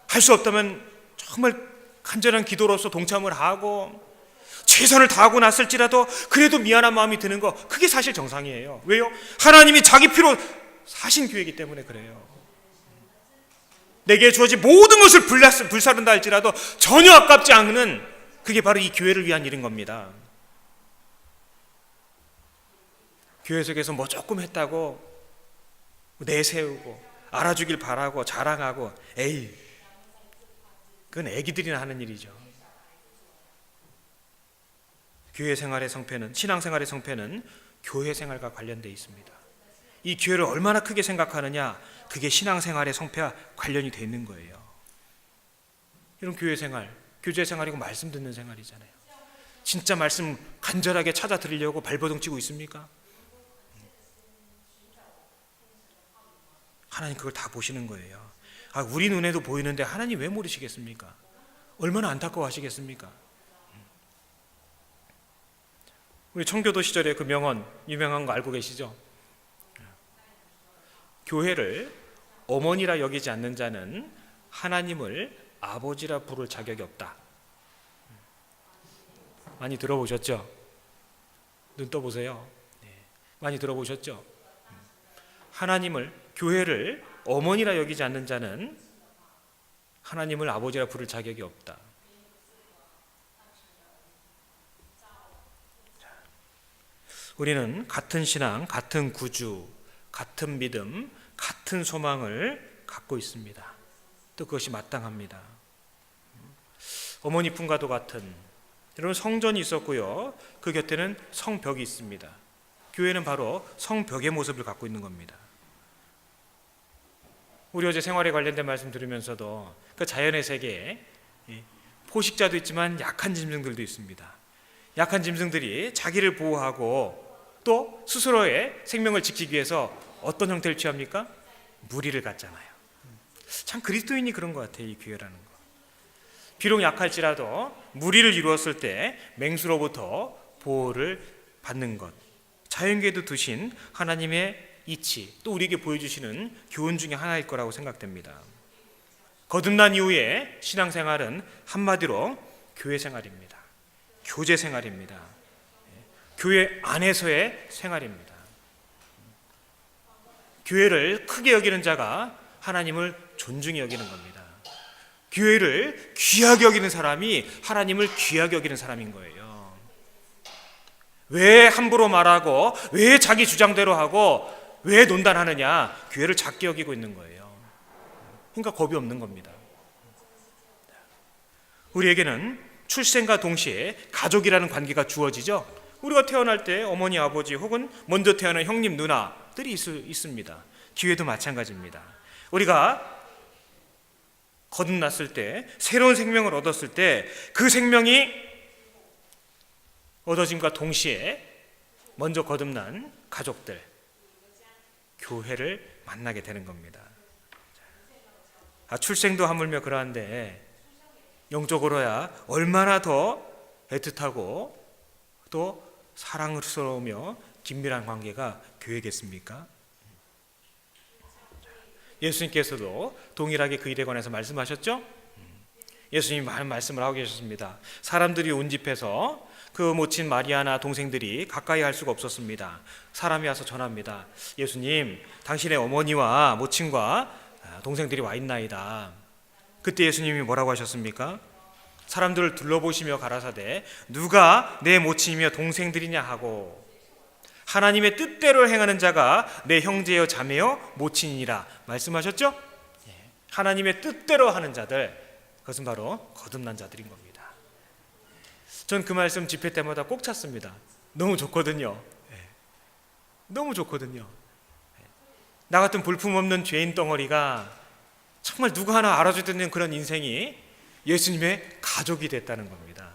[SPEAKER 1] 할 수 없다면 정말 간절한 기도로서 동참을 하고, 최선을 다하고 났을지라도 그래도 미안한 마음이 드는 거, 그게 사실 정상이에요. 왜요? 하나님이 자기 피로 사신 교회이기 때문에 그래요. 내게 주어진 모든 것을 불사른다 할지라도 전혀 아깝지 않은, 그게 바로 이 교회를 위한 일인 겁니다. 교회 속에서 뭐 조금 했다고 내세우고 알아주길 바라고 자랑하고, 에이, 그건 애기들이나 하는 일이죠. 교회 생활의 성패는, 신앙생활의 성패는 교회 생활과 관련되어 있습니다. 이 교회를 얼마나 크게 생각하느냐, 그게 신앙생활의 성패와 관련이 되어 있는 거예요. 이런 교회 생활, 교제 생활이고 말씀 듣는 생활이잖아요. 진짜 말씀 간절하게 찾아 들으려고 발버둥 치고 있습니까? 하나님 그걸 다 보시는 거예요. 우리 눈에도 보이는데 하나님 왜 모르시겠습니까? 얼마나 안타까워하시겠습니까? 우리 청교도 시절에 그 명언, 유명한 거 알고 계시죠? 교회를 어머니라 여기지 않는 자는 하나님을 아버지라 부를 자격이 없다. 많이 들어보셨죠? 눈 떠보세요. 많이 들어보셨죠? 교회를 어머니라 여기지 않는 자는 하나님을 아버지라 부를 자격이 없다. 우리는 같은 신앙, 같은 구주, 같은 믿음, 같은 소망을 갖고 있습니다. 또 그것이 마땅합니다. 어머니 품과도 같은, 여러분, 성전이 있었고요, 그 곁에는 성벽이 있습니다. 교회는 바로 성벽의 모습을 갖고 있는 겁니다. 우리 어제 생활에 관련된 말씀 들으면서도 그 자연의 세계에 포식자도 있지만 약한 짐승들도 있습니다. 약한 짐승들이 자기를 보호하고 또 스스로의 생명을 지키기 위해서 어떤 형태를 취합니까? 무리를 갖잖아요. 참 그리스도인이 그런 것 같아요, 이 교회라는 거. 비록 약할지라도 무리를 이루었을 때 맹수로부터 보호를 받는 것, 자연계에도 두신 하나님의 이치, 또 우리에게 보여주시는 교훈 중에 하나일 거라고 생각됩니다. 거듭난 이후에 신앙생활은 한마디로 교회 생활입니다. 교제 생활입니다. 교회 안에서의 생활입니다. 교회를 크게 여기는 자가 하나님을 존중히 여기는 겁니다. 교회를 귀하게 여기는 사람이 하나님을 귀하게 여기는 사람인 거예요. 왜 함부로 말하고, 왜 자기 주장대로 하고, 왜 논단하느냐? 교회를 작게 여기고 있는 거예요. 그러니까 겁이 없는 겁니다. 우리에게는 출생과 동시에 가족이라는 관계가 주어지죠. 우리가 태어날 때 어머니, 아버지 혹은 먼저 태어난 형님, 누나들이 있습니다. 교회도 마찬가지입니다. 우리가 거듭났을 때, 새로운 생명을 얻었을 때, 그 생명이 얻어짐과 동시에 먼저 거듭난 가족들, 교회를 만나게 되는 겁니다. 출생도 하물며 그러한데 영적으로야 얼마나 더 애틋하고 또 사랑스러우며 긴밀한 관계가 교회겠습니까? 예수님께서도 동일하게 그 일에 관해서 말씀하셨죠? 예수님이 많은 말씀을 하고 계셨습니다. 사람들이 온 집에서 그 모친 마리아나 동생들이 가까이 할 수가 없었습니다. 사람이 와서 전합니다. 예수님, 당신의 어머니와 모친과 동생들이 와 있나이다. 그때 예수님이 뭐라고 하셨습니까? 사람들을 둘러보시며 가라사대 누가 내 모친이며 동생들이냐 하고, 하나님의 뜻대로 행하는 자가 내 형제여 자매여 모친이라 말씀하셨죠? 하나님의 뜻대로 하는 자들, 그것은 바로 거듭난 자들인 겁니다. 전 그 말씀 집회 때마다 꼭 찾습니다. 너무 좋거든요. 너무 좋거든요. 나 같은 볼품없는 죄인 덩어리가 정말 누구 하나 알아주는 그런 인생이 예수님의 가족이 됐다는 겁니다.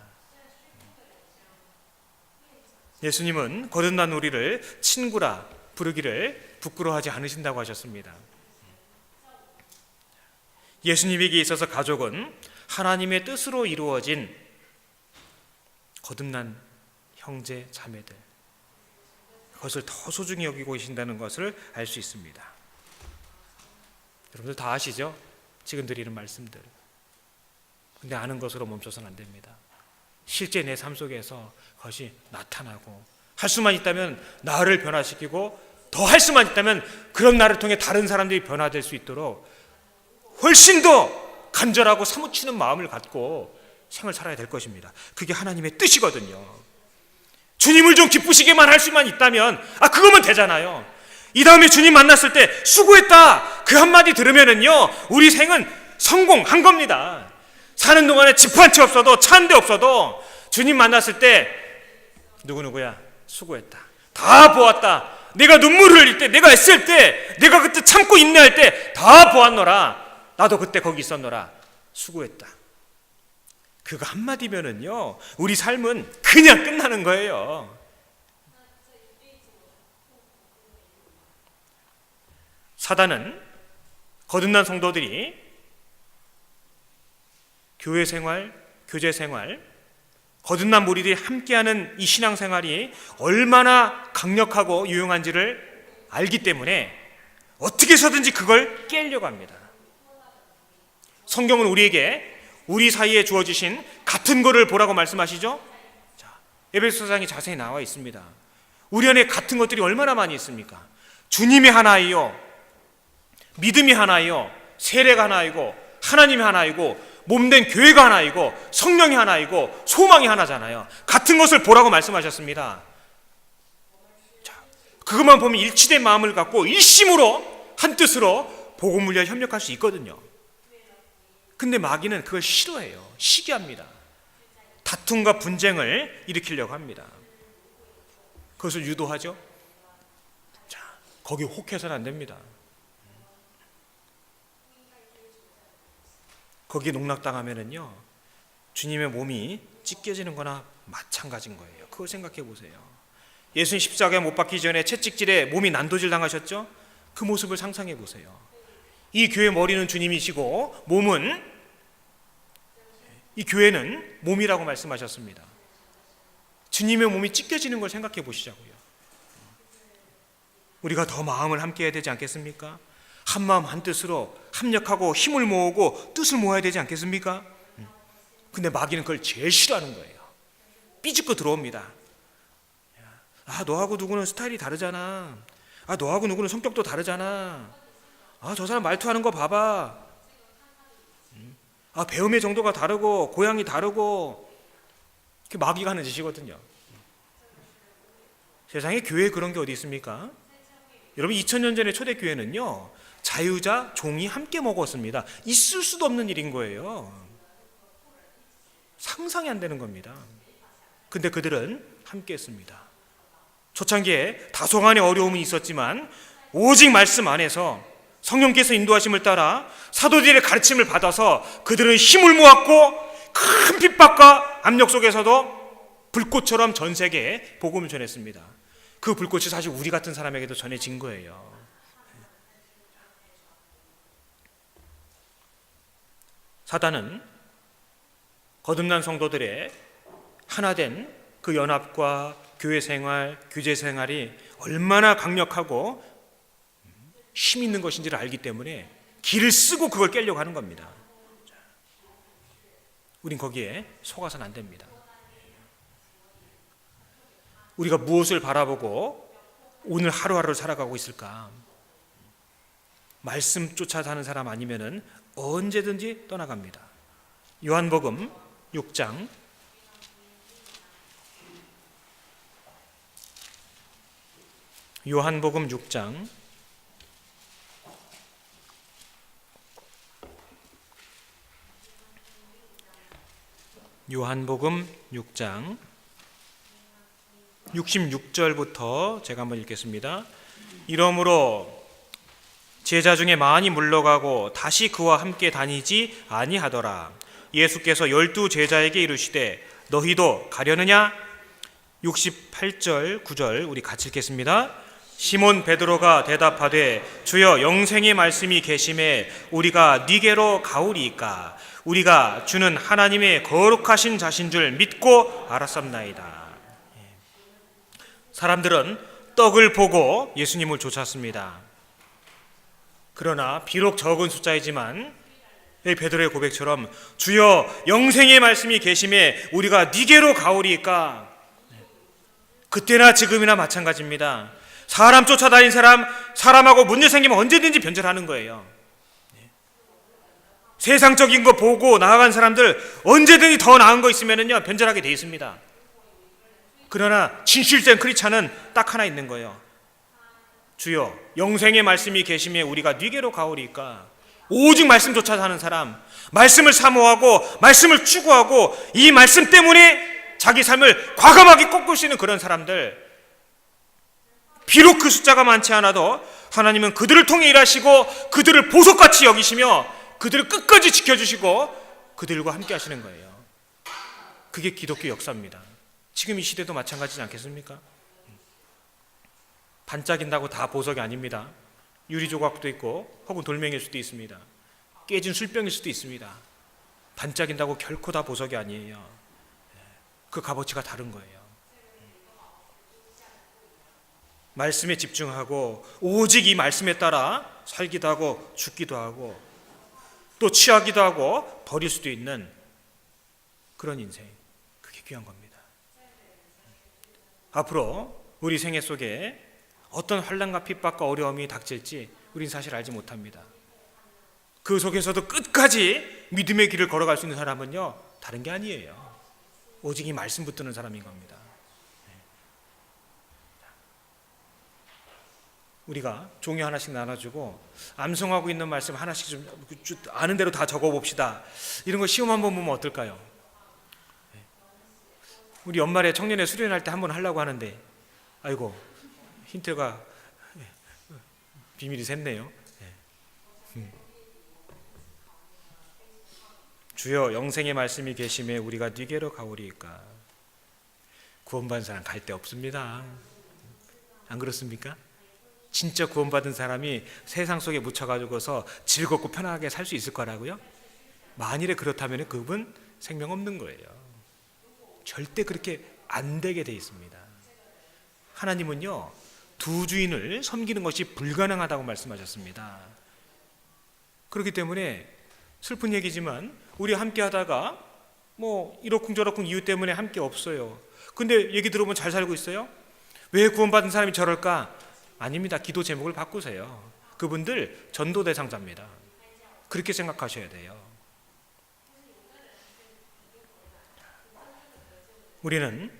[SPEAKER 1] 예수님은 거듭난 우리를 친구라 부르기를 부끄러워하지 않으신다고 하셨습니다. 예수님에게 있어서 가족은 하나님의 뜻으로 이루어진 거듭난 형제 자매들, 그것을 더 소중히 여기고 계신다는 것을 알 수 있습니다. 여러분들 다 아시죠? 지금 드리는 말씀들. 근데 아는 것으로 멈춰서는 안 됩니다. 실제 내 삶 속에서 그것이 나타나고, 할 수만 있다면 나를 변화시키고, 더 할 수만 있다면 그런 나를 통해 다른 사람들이 변화될 수 있도록 훨씬 더 간절하고 사무치는 마음을 갖고 생을 살아야 될 것입니다. 그게 하나님의 뜻이거든요. 주님을 좀 기쁘시게만 할 수만 있다면 그거면 되잖아요. 이 다음에 주님 만났을 때 수고했다 그 한마디 들으면은요, 우리 생은 성공한 겁니다. 사는 동안에 집 한 채 없어도, 차 한 대 없어도 주님 만났을 때 누구누구야 수고했다, 다 보았다, 내가 눈물을 흘릴 때, 내가 애쓸 때, 내가 그때 참고 인내할 때 다 보았노라, 나도 그때 거기 있었노라, 수고했다. 그거 한마디면은요, 우리 삶은 그냥 끝나는 거예요. 사단은 거듭난 성도들이 교회 생활, 교제 생활, 거듭난 무리들이 함께하는 이 신앙생활이 얼마나 강력하고 유용한지를 알기 때문에 어떻게 해서든지 그걸 깨려고 합니다. 성경은 우리에게 우리 사이에 주어지신 같은 거를 보라고 말씀하시죠? 에베소서장에 자세히 나와 있습니다. 우리 안에 같은 것들이 얼마나 많이 있습니까? 주님이 하나이요, 믿음이 하나이요, 세례가 하나이고, 하나님이 하나이고, 몸된 교회가 하나이고, 성령이 하나이고, 소망이 하나잖아요. 같은 것을 보라고 말씀하셨습니다. 자, 그것만 보면 일치된 마음을 갖고 일심으로 한 뜻으로 복음을 위하여 협력할 수 있거든요. 근데 마귀는 그걸 싫어해요. 시기합니다. 다툼과 분쟁을 일으키려고 합니다. 그것을 유도하죠. 자, 거기 혹해서는 안 됩니다. 거기에 농락당하면은요, 주님의 몸이 찢겨지는 거나 마찬가지인 거예요. 그걸 생각해 보세요. 예수님 십자가에 못 박히기 전에 채찍질에 몸이 난도질 당하셨죠? 그 모습을 상상해 보세요. 이 교회 머리는 주님이시고 몸은, 이 교회는 몸이라고 말씀하셨습니다. 주님의 몸이 찢겨지는 걸 생각해 보시자고요. 우리가 더 마음을 함께 해야 되지 않겠습니까? 한 마음 한 뜻으로 합력하고 힘을 모으고 뜻을 모아야 되지 않겠습니까? 근데 마귀는 그걸 제일 싫어하는 거예요. 삐집고 들어옵니다. 너하고 누구는 스타일이 다르잖아. 너하고 누구는 성격도 다르잖아. 저 사람 말투하는 거 봐봐. 배움의 정도가 다르고 고향이 다르고. 그게 마귀가 하는 짓이거든요. 세상에 교회에 그런 게 어디 있습니까? 여러분, 2000년 전의 초대교회는요, 자유자, 종이 함께 먹었습니다. 있을 수도 없는 일인 거예요. 상상이 안 되는 겁니다. 근데 그들은 함께 했습니다. 초창기에 다소간의 어려움은 있었지만 오직 말씀 안에서 성령께서 인도하심을 따라 사도들의 가르침을 받아서 그들은 힘을 모았고, 큰 핍박과 압력 속에서도 불꽃처럼 전 세계에 복음을 전했습니다. 그 불꽃이 사실 우리 같은 사람에게도 전해진 거예요. 사단은 거듭난 성도들의 하나된 그 연합과 교회 생활, 교제 생활이 얼마나 강력하고 힘 있는 것인지를 알기 때문에 길을 쓰고 그걸 깨려고 하는 겁니다. 우린 거기에 속아서는 안 됩니다. 우리가 무엇을 바라보고 오늘 하루하루를 살아가고 있을까? 말씀 쫓아 사는 사람 아니면은 언제든지 떠나갑니다. 요한복음 6장 요한복음 6장 요한복음 6장 66절부터 제가 한번 읽겠습니다. 이러므로 제자 중에 많이 물러가고 다시 그와 함께 다니지 아니하더라. 예수께서 12 제자에게 이르시되 너희도 가려느냐? 68절 9절 우리 같이 읽겠습니다. 시몬 베드로가 대답하되 주여 영생의 말씀이 계심에 우리가 네게로 가오리이까? 우리가 주는 하나님의 거룩하신 자신 줄 믿고 알았습나이다. 사람들은 떡을 보고 예수님을 쫓았습니다. 그러나 비록 적은 숫자이지만 베드로의 고백처럼 주여 영생의 말씀이 계심에 우리가 네게로 가오리이까? 그때나 지금이나 마찬가지입니다. 사람 쫓아다닌 사람하고 문제 생기면 언제든지 변절하는 거예요. 세상적인 거 보고 나아간 사람들 언제든지 더 나은 거 있으면요 변절하게 돼 있습니다. 그러나 진실된 크리스찬은 딱 하나 있는 거예요. 주여 영생의 말씀이 계심에 우리가 네게로 가오리이까? 오직 말씀 쫓아 사는 사람, 말씀을 사모하고 말씀을 추구하고 이 말씀 때문에 자기 삶을 과감하게 꺾을 수 있는 그런 사람들, 비록 그 숫자가 많지 않아도 하나님은 그들을 통해 일하시고 그들을 보석같이 여기시며 그들을 끝까지 지켜주시고 그들과 함께 하시는 거예요. 그게 기독교 역사입니다. 지금 이 시대도 마찬가지지 않겠습니까? 반짝인다고 다 보석이 아닙니다. 유리조각도 있고 혹은 돌멩이일 수도 있습니다. 깨진 술병일 수도 있습니다. 반짝인다고 결코 다 보석이 아니에요. 그 값어치가 다른 거예요. 말씀에 집중하고 오직 이 말씀에 따라 살기도 하고 죽기도 하고 또 취하기도 하고 버릴 수도 있는 그런 인생, 그게 귀한 겁니다. 앞으로 우리 생애 속에 어떤 환난과 핍박과 어려움이 닥칠지 우린 사실 알지 못합니다. 그 속에서도 끝까지 믿음의 길을 걸어갈 수 있는 사람은요 다른 게 아니에요. 오직 이 말씀 붙드는 사람인 겁니다. 우리가 종이 하나씩 나눠주고 암송하고 있는 말씀 하나씩 좀 아는 대로 다 적어봅시다. 이런 거 시험 한번 보면 어떨까요? 우리 연말에 청년회 수련할 때 한번 하려고 하는데 아이고 힌트가 비밀이 샜네요. 주여 영생의 말씀이 계심에 우리가 네게로 가오리이까? 구원받은 사람 갈 데 없습니다. 안 그렇습니까? 진짜 구원받은 사람이 세상 속에 묻혀가지고서 즐겁고 편하게 살 수 있을 거라고요? 만일에 그렇다면 그분 생명 없는 거예요. 절대 그렇게 안 되게 돼 있습니다. 하나님은요 두 주인을 섬기는 것이 불가능하다고 말씀하셨습니다. 그렇기 때문에 슬픈 얘기지만 우리 함께 하다가 뭐 이러쿵저러쿵 이유 때문에 함께 없어요. 근데 얘기 들어보면 잘 살고 있어요? 왜 구원받은 사람이 저럴까? 아닙니다. 기도 제목을 바꾸세요. 그분들 전도 대상자입니다. 그렇게 생각하셔야 돼요. 우리는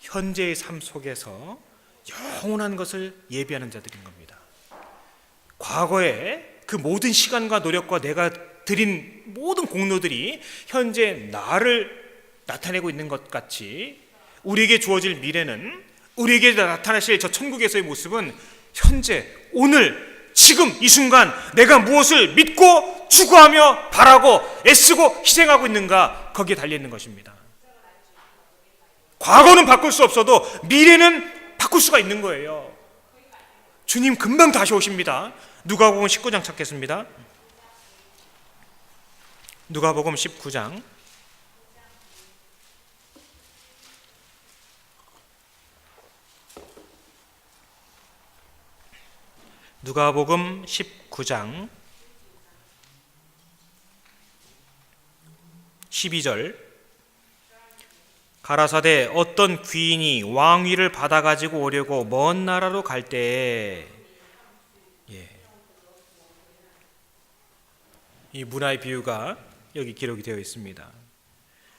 [SPEAKER 1] 현재의 삶 속에서 영원한 것을 예비하는 자들인 겁니다. 과거에 그 모든 시간과 노력과 내가 드린 모든 공로들이 현재 나를 나타내고 있는 것 같이 우리에게 주어질 미래는, 우리에게 나타나실 저 천국에서의 모습은 현재, 오늘, 지금 이 순간 내가 무엇을 믿고 추구하며 바라고 애쓰고 희생하고 있는가, 거기에 달려있는 것입니다. 과거는 바꿀 수 없어도 미래는 바꿀 수가 있는 거예요. 주님 금방 다시 오십니다. 누가복음 19장 찾겠습니다. 누가복음 19장 누가복음 19장 12절 가라사대 어떤 귀인이 왕위를 받아가지고 오려고 먼 나라로 갈 때에, 이 문화의 비유가 여기 기록이 되어 있습니다.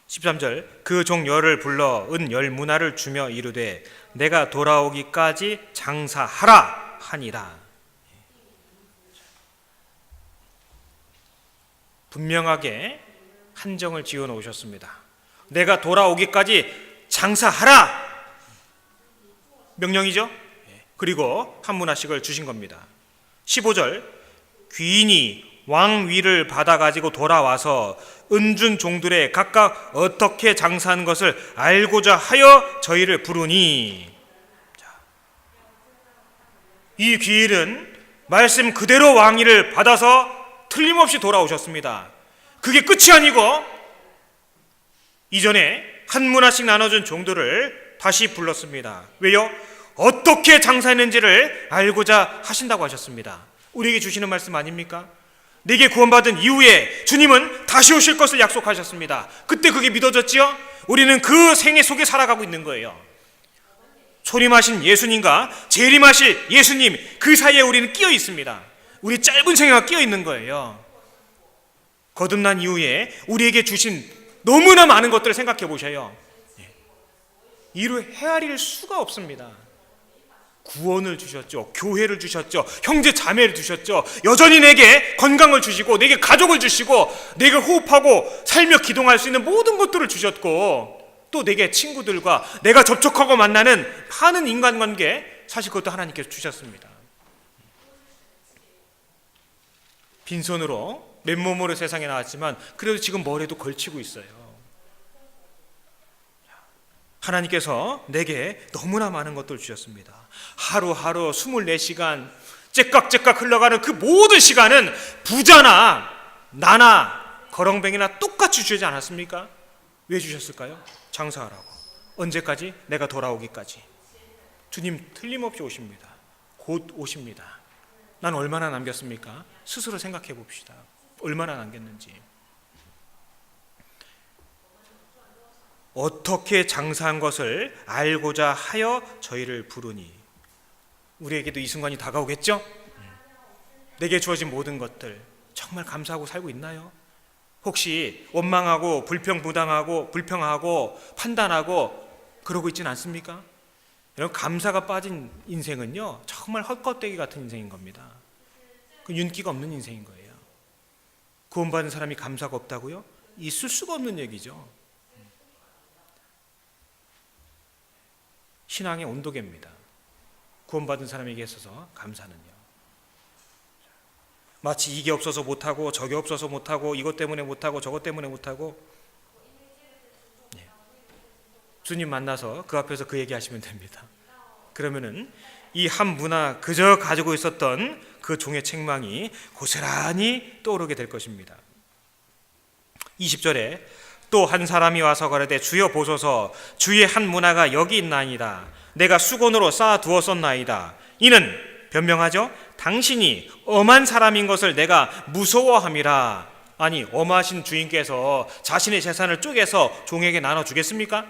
[SPEAKER 1] 13절 그 종 열을 불러 은 열 문화를 주며 이르되 내가 돌아오기까지 장사하라 하니라. 분명하게 한정을 지어 놓으셨습니다. 내가 돌아오기까지 장사하라 명령이죠. 그리고 한 문화씩을 주신 겁니다. 15절 귀인이 왕 위를 받아가지고 돌아와서 은준 종들의 각각 어떻게 장사한 것을 알고자 하여 저희를 부르니, 이 귀인은 말씀 그대로 왕위를 받아서 틀림없이 돌아오셨습니다. 그게 끝이 아니고 이전에 한 문화씩 나눠준 종들을 다시 불렀습니다. 왜요? 어떻게 장사했는지를 알고자 하신다고 하셨습니다. 우리에게 주시는 말씀 아닙니까? 내게 구원받은 이후에 주님은 다시 오실 것을 약속하셨습니다. 그때 그게 믿어졌지요? 우리는 그 생애 속에 살아가고 있는 거예요. 초림하신 예수님과 재림하실 예수님, 그 사이에 우리는 끼어 있습니다. 우리 짧은 생애가 끼어 있는 거예요. 거듭난 이후에 우리에게 주신 너무나 많은 것들을 생각해 보셔요. 이루 헤아릴 수가 없습니다. 구원을 주셨죠. 교회를 주셨죠. 형제 자매를 주셨죠. 여전히 내게 건강을 주시고, 내게 가족을 주시고, 내게 호흡하고 살며 기동할 수 있는 모든 것들을 주셨고, 또 내게 친구들과 내가 접촉하고 만나는 많은 인간관계, 사실 그것도 하나님께서 주셨습니다. 빈손으로 맨몸으로 세상에 나왔지만 그래도 지금 머리에도 걸치고 있어요. 하나님께서 내게 너무나 많은 것들을 주셨습니다. 하루하루 24시간 째깍째깍 흘러가는 그 모든 시간은 부자나 나나 거렁뱅이나 똑같이 주지 않았습니까? 왜 주셨을까요? 장사하라고. 언제까지? 내가 돌아오기까지. 주님 틀림없이 오십니다. 곧 오십니다. 난 얼마나 남겼습니까? 스스로 생각해 봅시다. 얼마나 남겼는지. 어떻게 장사한 것을 알고자 하여 저희를 부르니. 우리에게도 이 순간이 다가오겠죠? 내게 주어진 모든 것들 정말 감사하고 살고 있나요? 혹시 원망하고 불평하고 판단하고 그러고 있지는 않습니까? 여러분, 감사가 빠진 인생은요 정말 헛것대기 같은 인생인 겁니다. 그 윤기가 없는 인생인 거예요. 구원받은 사람이 감사가 없다고요? 있을 수가 없는 얘기죠. 신앙의 온도계입니다. 구원받은 사람에게 있어서 감사는요. 마치 이게 없어서 못하고 저게 없어서 못하고 이것 때문에 못하고 저것 때문에 못하고, 주님 만나서 그 앞에서 그 얘기하시면 됩니다. 그러면은 이 한 문화 그저 가지고 있었던 그 종의 책망이 고스란히 떠오르게 될 것입니다. 20절에 또 한 사람이 와서 가라되 주여 보소서, 주의 한 문화가 여기 있나이다. 내가 수건으로 쌓아 두었었나이다. 이는 변명하죠. 당신이 엄한 사람인 것을 내가 무서워함이라. 아니, 엄하신 주인께서 자신의 재산을 쪼개서 종에게 나눠주겠습니까?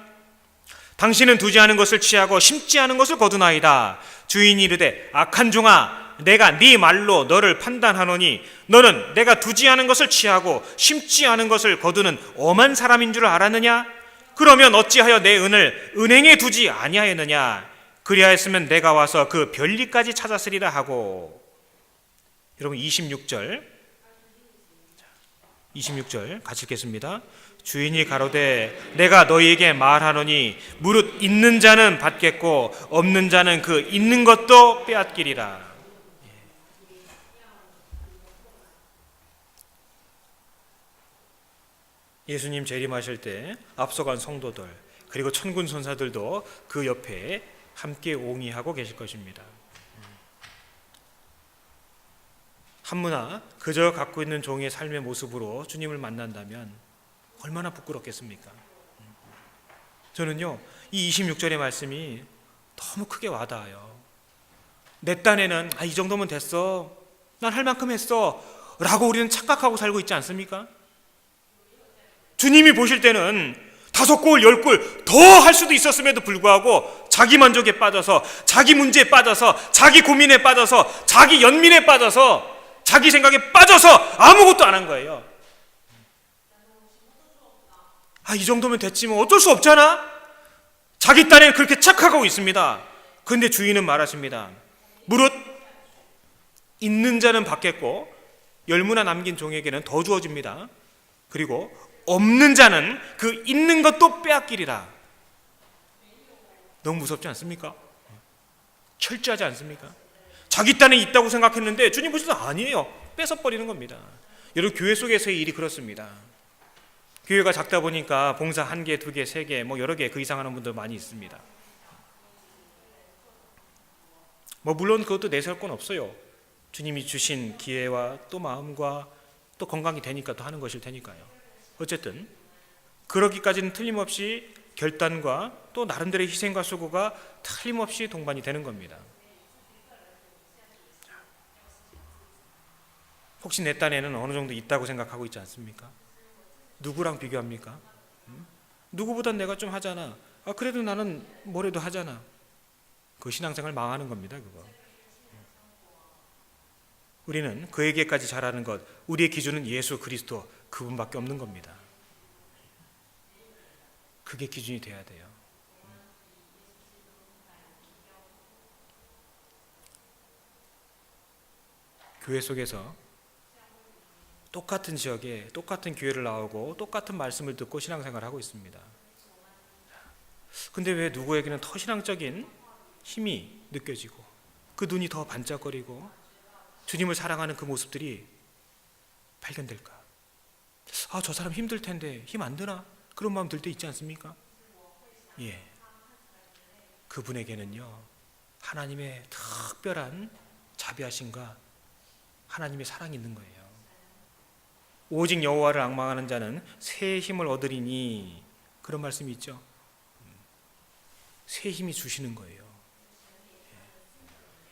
[SPEAKER 1] 당신은 두지 않은 것을 취하고 심지 않은 것을 거두나이다. 주인이 이르되 악한 종아, 내가 네 말로 너를 판단하노니 너는 내가 두지 않은 것을 취하고 심지 않은 것을 거두는 엄한 사람인 줄 알았느냐? 그러면 어찌하여 내 은을 은행에 두지 아니하였느냐? 그리하였으면 내가 와서 그 별리까지 찾았으리라 하고. 여러분, 26절 같이 읽겠습니다. 주인이 가로되 내가 너희에게 말하노니 무릇 있는 자는 받겠고 없는 자는 그 있는 것도 빼앗기리라. 예수님 재림하실 때 앞서간 성도들 그리고 천군 천사들도 그 옆에 함께 옹이하고 계실 것입니다. 한문화 그저 갖고 있는 종의 삶의 모습으로 주님을 만난다면 얼마나 부끄럽겠습니까? 저는요, 이 26절의 말씀이 너무 크게 와닿아요. 내 딴에는 이 정도면 됐어, 난 할 만큼 했어 라고 우리는 착각하고 살고 있지 않습니까? 주님이 보실 때는 5골 10골 더 할 수도 있었음에도 불구하고 자기 만족에 빠져서, 자기 문제에 빠져서, 자기 고민에 빠져서, 자기 연민에 빠져서, 자기 생각에 빠져서 아무것도 안 한 거예요. 이 정도면 됐지 뭐 어쩔 수 없잖아. 자기 딴에는 그렇게 착각하고 있습니다. 그런데 주인은 말하십니다. 무릇 있는 자는 받겠고 열무나 남긴 종에게는 더 주어집니다. 그리고 없는 자는 그 있는 것도 빼앗기리라. 너무 무섭지 않습니까? 철저하지 않습니까? 자기 딴에 있다고 생각했는데 주님 보시면 아니에요. 뺏어버리는 겁니다. 여러분, 교회 속에서의 일이 그렇습니다. 교회가 작다 보니까 봉사 1개, 2개, 3개, 뭐 여러 개 그 이상 하는 분들 많이 있습니다. 뭐 물론 그것도 내세울 건 없어요. 주님이 주신 기회와 또 마음과 또 건강이 되니까 또 하는 것일 테니까요. 어쨌든 그러기까지는 틀림없이 결단과 또 나름대로의 희생과 수고가 틀림없이 동반이 되는 겁니다. 혹시 내 딴에는 어느 정도 있다고 생각하고 있지 않습니까? 누구랑 비교합니까? 누구보단 내가 좀 하잖아. 그래도 나는 뭐래도 하잖아. 그 신앙생활 망하는 겁니다. 그거. 우리는 그에게까지 잘하는 것, 우리의 기준은 예수 그리스도 그분밖에 없는 겁니다. 그게 기준이 돼야 돼요. 교회 속에서 똑같은 지역에 똑같은 교회를 나오고 똑같은 말씀을 듣고 신앙생활을 하고 있습니다. 근데 왜 누구에게는 더 신앙적인 힘이 느껴지고 그 눈이 더 반짝거리고 주님을 사랑하는 그 모습들이 발견될까? 저 사람 힘들 텐데 힘 안 드나? 그런 마음 들 때 있지 않습니까? 예, 그분에게는요 하나님의 특별한 자비하심과 하나님의 사랑이 있는 거예요. 오직 여호와를 앙망하는 자는 새 힘을 얻으리니, 그런 말씀이 있죠. 새 힘이 주시는 거예요.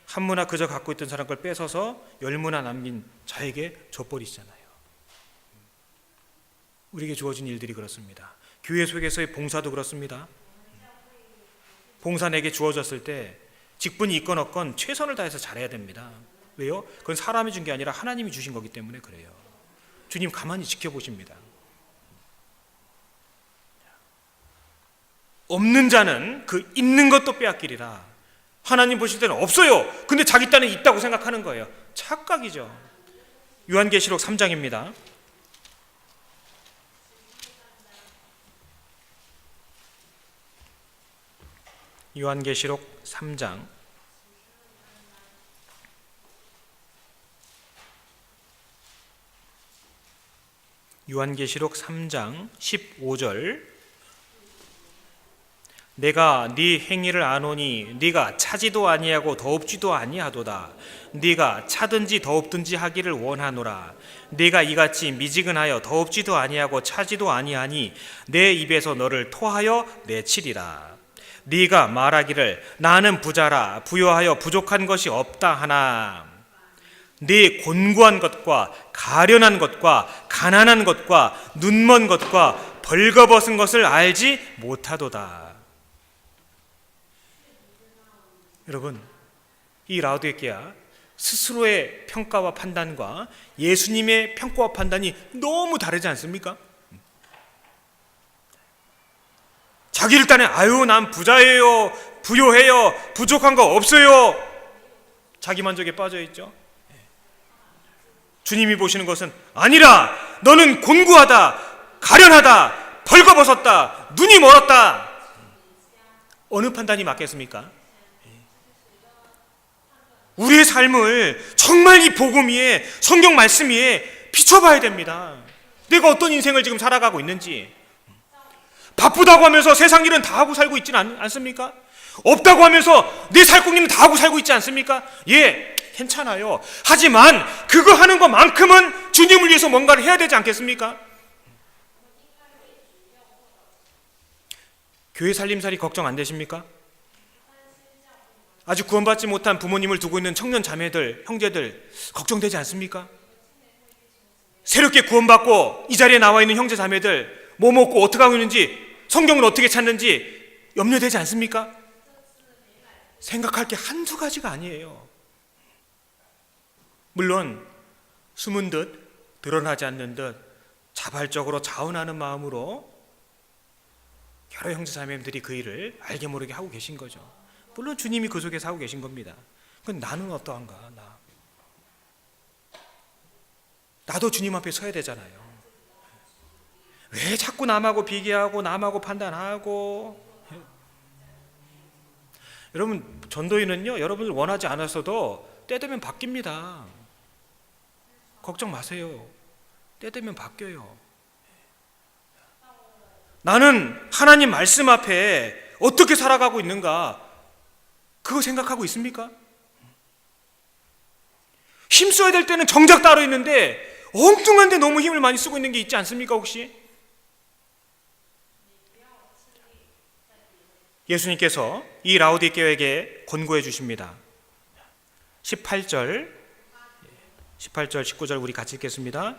[SPEAKER 1] 한 문화 그저 갖고 있던 사람 걸 뺏어서 10문화 남긴 자에게 줘버리시잖아요. 우리에게 주어진 일들이 그렇습니다. 교회 속에서의 봉사도 그렇습니다. 봉사 내게 주어졌을 때 직분이 있건 없건 최선을 다해서 잘해야 됩니다. 왜요? 그건 사람이 준 게 아니라 하나님이 주신 거기 때문에 그래요. 주님 가만히 지켜보십니다. 없는 자는 그 있는 것도 빼앗기리라. 하나님 보실 때는 없어요. 근데 자기 딴에 있다고 생각하는 거예요. 착각이죠. 요한계시록 3장입니다. 요한계시록 3장 요한계시록 3장 15절, 내가 네 행위를 아노니 네가 차지도 아니하고 더웁지도 아니하도다. 네가 차든지 더웁든지 하기를 원하노라. 네가 이같이 미지근하여 더웁지도 아니하고 차지도 아니하니 내 입에서 너를 토하여 내치리라. 네가 말하기를 나는 부자라 부요하여 부족한 것이 없다 하나 네 곤고한 것과 가련한 것과 가난한 것과 눈먼 것과 벌거벗은 것을 알지 못하도다. 여러분, 이 라오디게아 스스로의 평가와 판단과 예수님의 평가와 판단이 너무 다르지 않습니까? 자기를 딴에 난 부자예요, 부요해요, 부족한 거 없어요, 자기 만족에 빠져 있죠. 주님이 보시는 것은 아니라 너는 곤고하다, 가련하다, 벌거벗었다, 눈이 멀었다. 어느 판단이 맞겠습니까? 우리의 삶을 정말 이 복음 위에, 성경 말씀 위에 비춰봐야 됩니다. 내가 어떤 인생을 지금 살아가고 있는지. 바쁘다고 하면서 세상 일은 다 하고 살고 있지는 않습니까? 없다고 하면서 내 살궁리는 다 하고 살고 있지 않습니까? 예, 괜찮아요. 하지만 그거 하는 것만큼은 주님을 위해서 뭔가를 해야 되지 않겠습니까? 교회 살림살이 걱정 안 되십니까? 아직 구원받지 못한 부모님을 두고 있는 청년 자매들, 형제들 걱정되지 않습니까? 새롭게 구원받고 이 자리에 나와 있는 형제 자매들 뭐 먹고 어떻게 하고 있는지, 성경을 어떻게 찾는지 염려되지 않습니까? 생각할 게 한두 가지가 아니에요. 물론 숨은 듯 드러나지 않는 듯 자발적으로 자원하는 마음으로 여러 형제 자매들이 그 일을 알게 모르게 하고 계신 거죠. 물론 주님이 그 속에서 하고 계신 겁니다. 그럼 나는 어떠한가? 나도 주님 앞에 서야 되잖아요. 왜 자꾸 남하고 비교하고 남하고 판단하고. 여러분, 전도인은요, 여러분을 원하지 않았어도 때 되면 바뀝니다. 걱정 마세요. 때 되면 바뀌어요. 나는 하나님 말씀 앞에 어떻게 살아가고 있는가, 그거 생각하고 있습니까? 힘써야 될 때는 정작 따로 있는데 엉뚱한데 너무 힘을 많이 쓰고 있는 게 있지 않습니까 혹시? 예수님께서 이 라오디게에게 권고해 주십니다. 18절 19절 우리 같이 읽겠습니다.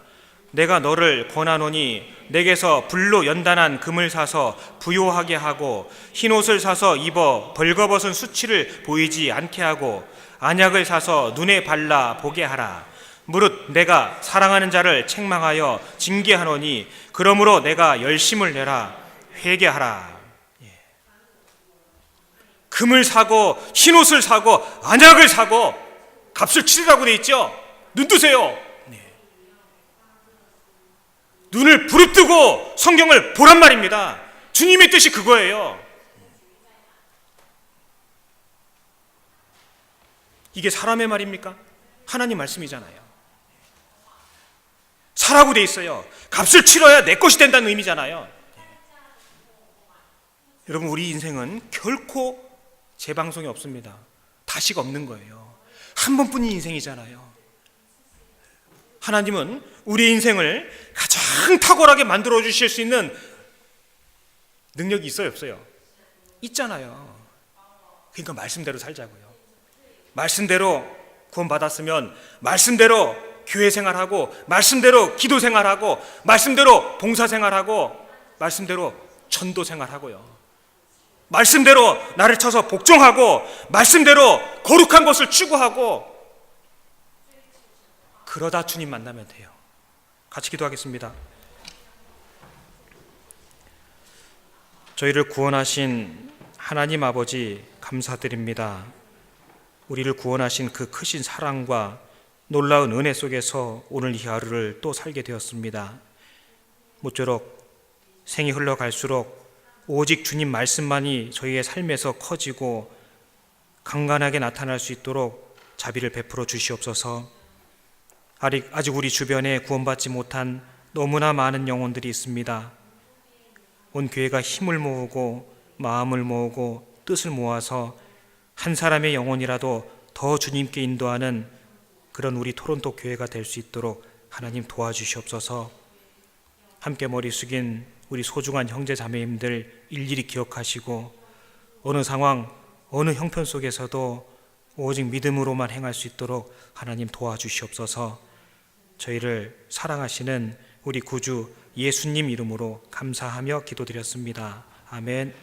[SPEAKER 1] 내가 너를 권하노니 내게서 불로 연단한 금을 사서 부요하게 하고 흰옷을 사서 입어 벌거벗은 수치를 보이지 않게 하고 안약을 사서 눈에 발라 보게 하라. 무릇 내가 사랑하는 자를 책망하여 징계하노니 그러므로 내가 열심을 내라. 회개하라. 금을 사고 흰옷을 사고 안약을 사고 값을 치르라고 돼 있죠. 눈 뜨세요. 눈을 부릅뜨고 성경을 보란 말입니다. 주님의 뜻이 그거예요. 이게 사람의 말입니까? 하나님 말씀이잖아요. 사라고 돼 있어요. 값을 치러야 내 것이 된다는 의미잖아요. 여러분, 우리 인생은 결코 재방송이 없습니다. 다시가 없는 거예요. 한 번뿐인 인생이잖아요. 하나님은 우리 인생을 가장 탁월하게 만들어 주실 수 있는 능력이 있어요, 없어요? 있잖아요. 그러니까 말씀대로 살자고요. 말씀대로 구원받았으면 말씀대로 교회 생활하고 말씀대로 기도 생활하고 말씀대로 봉사 생활하고 말씀대로 전도 생활하고요. 말씀대로 나를 쳐서 복종하고 말씀대로 거룩한 것을 추구하고 그러다 주님 만나면 돼요. 같이 기도하겠습니다. 저희를 구원하신 하나님 아버지 감사드립니다. 우리를 구원하신 그 크신 사랑과 놀라운 은혜 속에서 오늘 이 하루를 또 살게 되었습니다. 모쪼록 생이 흘러갈수록 오직 주님 말씀만이 저희의 삶에서 커지고 강간하게 나타날 수 있도록 자비를 베풀어 주시옵소서. 아직 우리 주변에 구원받지 못한 너무나 많은 영혼들이 있습니다. 온 교회가 힘을 모으고 마음을 모으고 뜻을 모아서 한 사람의 영혼이라도 더 주님께 인도하는 그런 우리 토론토 교회가 될 수 있도록 하나님 도와주시옵소서. 함께 머리 숙인 우리 소중한 형제 자매님들 일일이 기억하시고 어느 상황 어느 형편 속에서도 오직 믿음으로만 행할 수 있도록 하나님 도와주시옵소서. 저희를 사랑하시는 우리 구주 예수님 이름으로 감사하며 기도드렸습니다. 아멘.